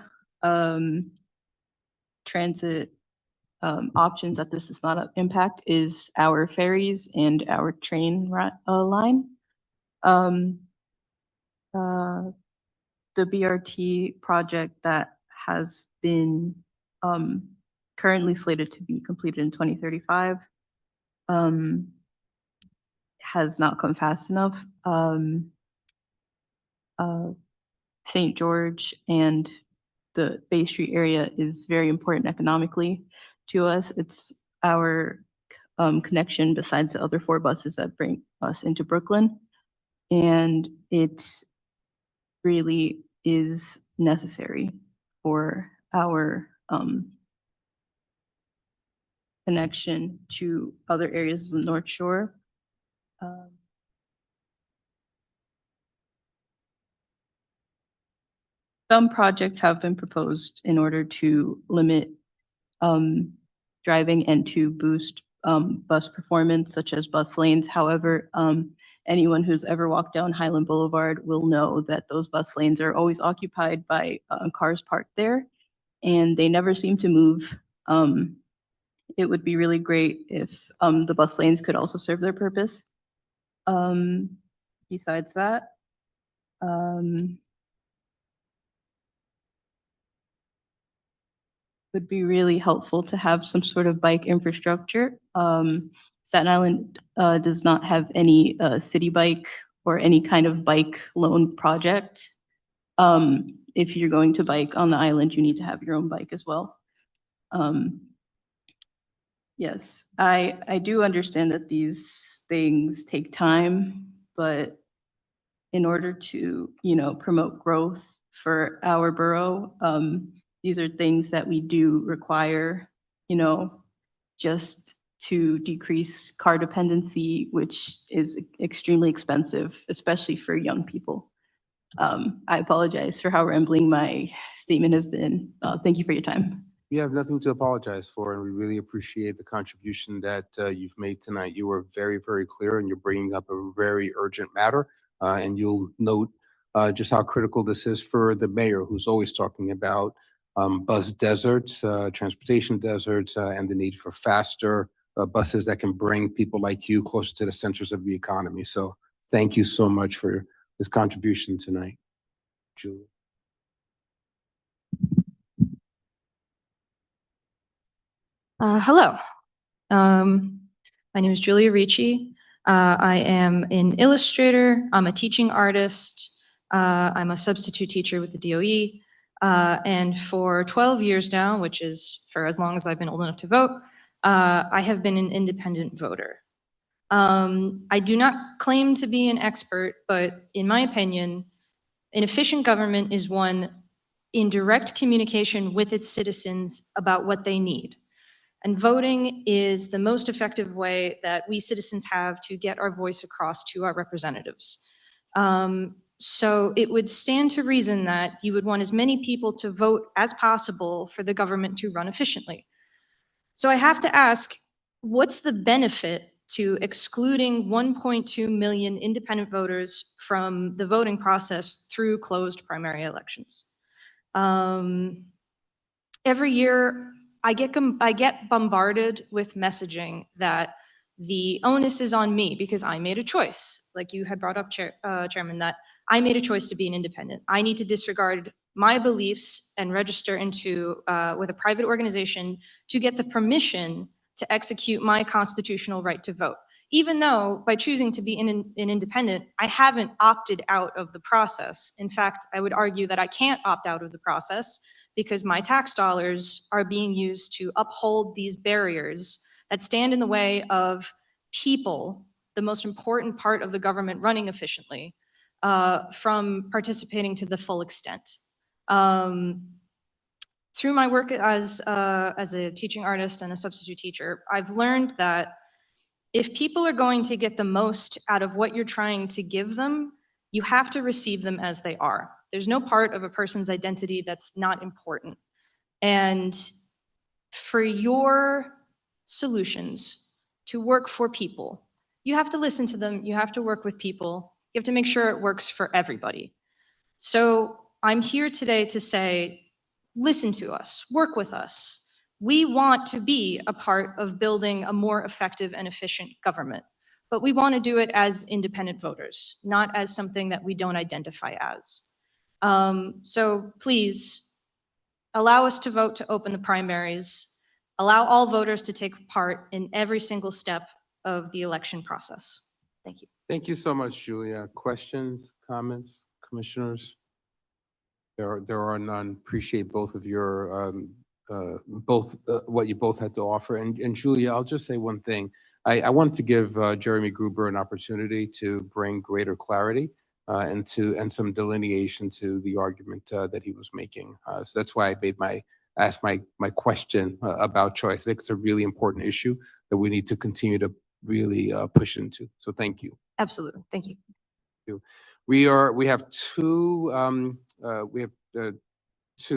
transit options that this does not impact is our ferries and our train line. The BRT project that has been currently slated to be completed in 2035 has not come fast enough. St. George and the Bay Street area is very important economically to us. It's our connection besides the other 4 buses that bring us into Brooklyn. And it really is necessary for our connection to other areas of the North Shore. Some projects have been proposed in order to limit driving and to boost bus performance, such as bus lanes. However, anyone who's ever walked down Highland Boulevard will know that those bus lanes are always occupied by cars parked there, and they never seem to move. It would be really great if the bus lanes could also serve their purpose. Besides that, would be really helpful to have some sort of bike infrastructure. Staten Island does not have any city bike or any kind of bike loan project. If you're going to bike on the island, you need to have your own bike as well. Yes, I do understand that these things take time, but in order to, promote growth for our borough, these are things that we do require, just to decrease car dependency, which is extremely expensive, especially for young people. I apologize for how rambling my statement has been. Thank you for your time. You have nothing to apologize for, and we really appreciate the contribution that you've made tonight. You were very, very clear, and you're bringing up a very urgent matter. And you'll note just how critical this is for the mayor, who's always talking about bus deserts, transportation deserts, and the need for faster buses that can bring people like you closer to the centers of the economy. So thank you so much for this contribution tonight, Julie. Hello. My name is Julia Ricci. I am an illustrator. I'm a teaching artist. I'm a substitute teacher with the DOE. And for 12 years now, which is for as long as I've been old enough to vote, I have been an independent voter. I do not claim to be an expert, but in my opinion, an efficient government is one in direct communication with its citizens about what they need. And voting is the most effective way that we citizens have to get our voice across to our representatives. So it would stand to reason that you would want as many people to vote as possible for the government to run efficiently. So I have to ask, what's the benefit to excluding 1.2 million independent voters from the voting process through closed primary elections? Every year, I get bombarded with messaging that the onus is on me because I made a choice, like you had brought up, Chairman, that I made a choice to be an independent. I need to disregard my beliefs and register into with a private organization to get the permission to execute my constitutional right to vote. Even though by choosing to be an independent, I haven't opted out of the process. In fact, I would argue that I can't opt out of the process because my tax dollars are being used to uphold these barriers that stand in the way of people, the most important part of the government running efficiently, from participating to the full extent. Through my work as a teaching artist and a substitute teacher, I've learned that if people are going to get the most out of what you're trying to give them, you have to receive them as they are. There's no part of a person's identity that's not important. And for your solutions to work for people, you have to listen to them, you have to work with people, you have to make sure it works for everybody. So I'm here today to say, listen to us, work with us. We want to be a part of building a more effective and efficient government, but we want to do it as independent voters, not as something that we don't identify as. So please allow us to vote to open the primaries, allow all voters to take part in every single step of the election process. Thank you. Thank you so much, Julia. Questions, comments, commissioners? There are none. Appreciate both of your what you both had to offer. And Julia, I'll just say one thing. I wanted to give Jeremy Gruber an opportunity to bring greater clarity and some delineation to the argument that he was making. So that's why I asked my question about choice. I think it's a really important issue that we need to continue to really push into. So thank you. Absolutely. Thank you. We have two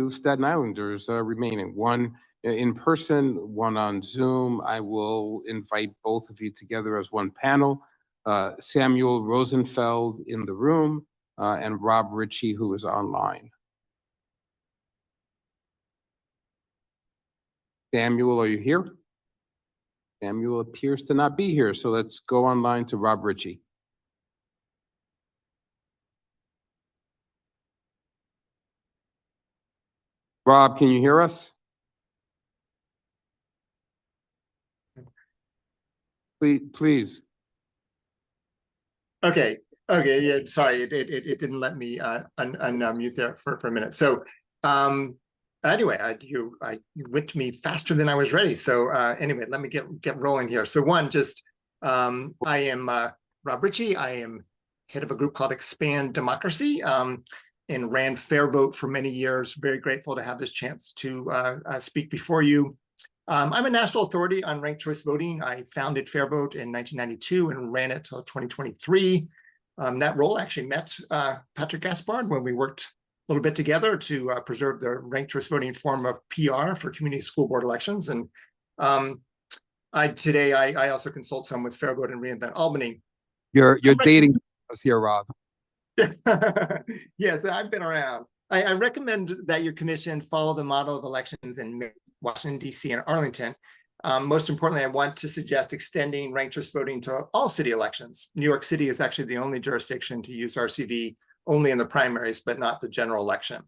Staten Islanders remaining. One in person, one on Zoom. I will invite both of you together as one panel. Samuel Rosenfeld in the room and Rob Ritchie, who is online. Samuel, are you here? Samuel appears to not be here, so let's go online to Rob Ritchie. Rob, can you hear us? Please. Okay, yeah, sorry, it didn't let me unmute there for a minute. So anyway, you went to me faster than I was ready. So anyway, let me get rolling here. So one, just I am Rob Ritchie. I am head of a group called Expand Democracy and ran Fair Vote for many years. Very grateful to have this chance to speak before you. I'm a national authority on ranked choice voting. I founded Fair Vote in 1992 and ran it till 2023. That role actually met Patrick Gaspard when we worked a little bit together to preserve the ranked choice voting form of PR for community school board elections. And today I also consult some with Fair Vote and Reinvent Albany. You're dating us here, Rob. Yes, I've been around. I recommend that your commission follow the model of elections in Washington, D.C. and Arlington. Most importantly, I want to suggest extending ranked choice voting to all city elections. New York City is actually the only jurisdiction to use RCV only in the primaries, but not the general election.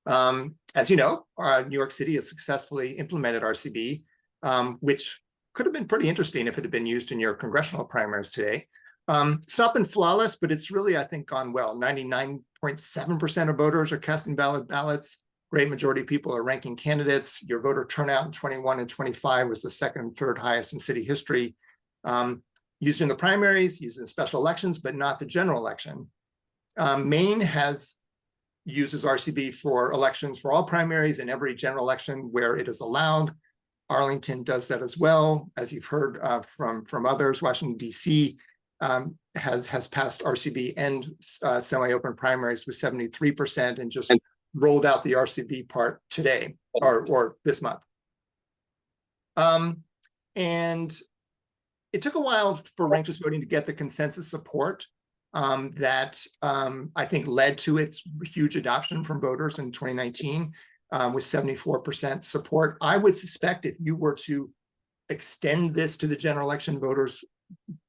As you know, New York City has successfully implemented RCV, which could have been pretty interesting if it had been used in your congressional primaries today. It's not been flawless, but it's really, I think, gone well. 99.7% of voters are casting valid ballots. Great majority of people are ranking candidates. Your voter turnout in 21 and 25 was the second and third highest in city history. Used in the primaries, used in special elections, but not the general election. Maine uses RCB for elections for all primaries and every general election where it is allowed. Arlington does that as well. As you've heard from others, Washington, D.C. Has passed RCB and semi-open primaries with 73% and just rolled out the RCB part today or this month. And it took a while for ranked choice voting to get the consensus support that I think led to its huge adoption from voters in 2019 with 74% support. I would suspect if you were to extend this to the general election, voters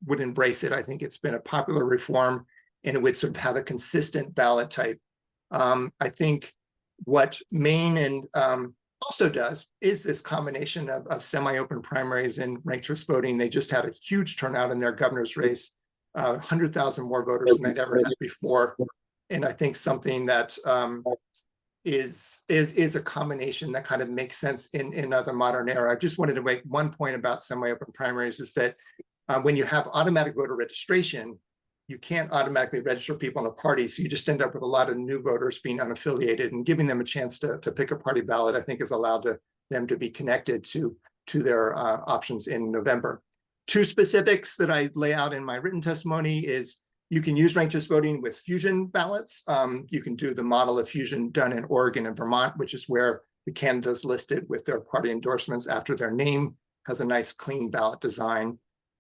would embrace it. I think it's been a popular reform and it would sort of have a consistent ballot type. I think what Maine and also does is this combination of semi-open primaries and ranked choice voting. They just had a huge turnout in their governor's race, 100,000 more voters than they'd ever had before. And I think something that is a combination that kind of makes sense in another modern era. I just wanted to make one point about semi-open primaries is that when you have automatic voter registration, you can't automatically register people in a party. So you just end up with a lot of new voters being unaffiliated, and giving them a chance to pick a party ballot, I think, has allowed them to be connected to their options in November. Two specifics that I lay out in my written testimony is you can use ranked choice voting with fusion ballots. You can do the model of fusion done in Oregon and Vermont, which is where the candidates listed with their party endorsements after their name has a nice clean ballot design.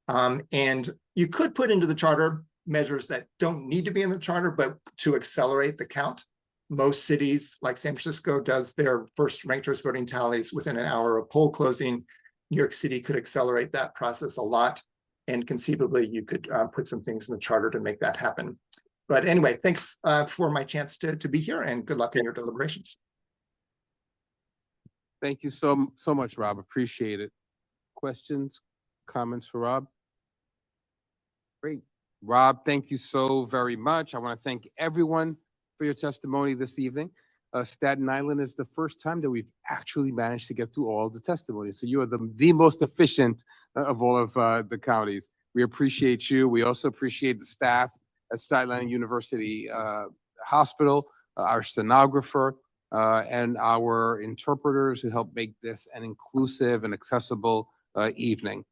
And you could put into the charter measures that don't need to be in the charter, but to accelerate the count. Most cities, like San Francisco, does their first ranked choice voting tallies within an hour of poll closing. New York City could accelerate that process a lot. And conceivably, you could put some things in the charter to make that happen. But anyway, thanks for my chance to be here, and good luck in your deliberations. Thank you so much, Rob. Appreciate it. Questions, comments for Rob? Great. Rob, thank you so very much. I want to thank everyone for your testimony this evening. Staten Island is the first time that we've actually managed to get through all the testimony. So you are the most efficient of all of the counties. We appreciate you. We also appreciate the staff at Staten Island University Hospital, our stenographer, and our interpreters who help make this an inclusive and accessible evening.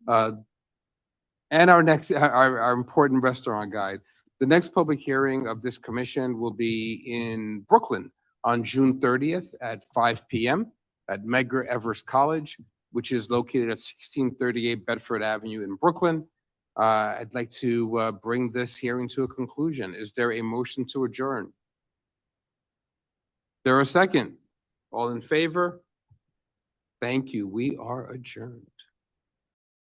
And our important restaurant guide. The next public hearing of this commission will be in Brooklyn on June 30th at 5 p.m. at Medgar Evers College, which is located at 1638 Bedford Avenue in Brooklyn. I'd like to bring this hearing to a conclusion. Is there a motion to adjourn? There a second? All in favor? Thank you. We are adjourned.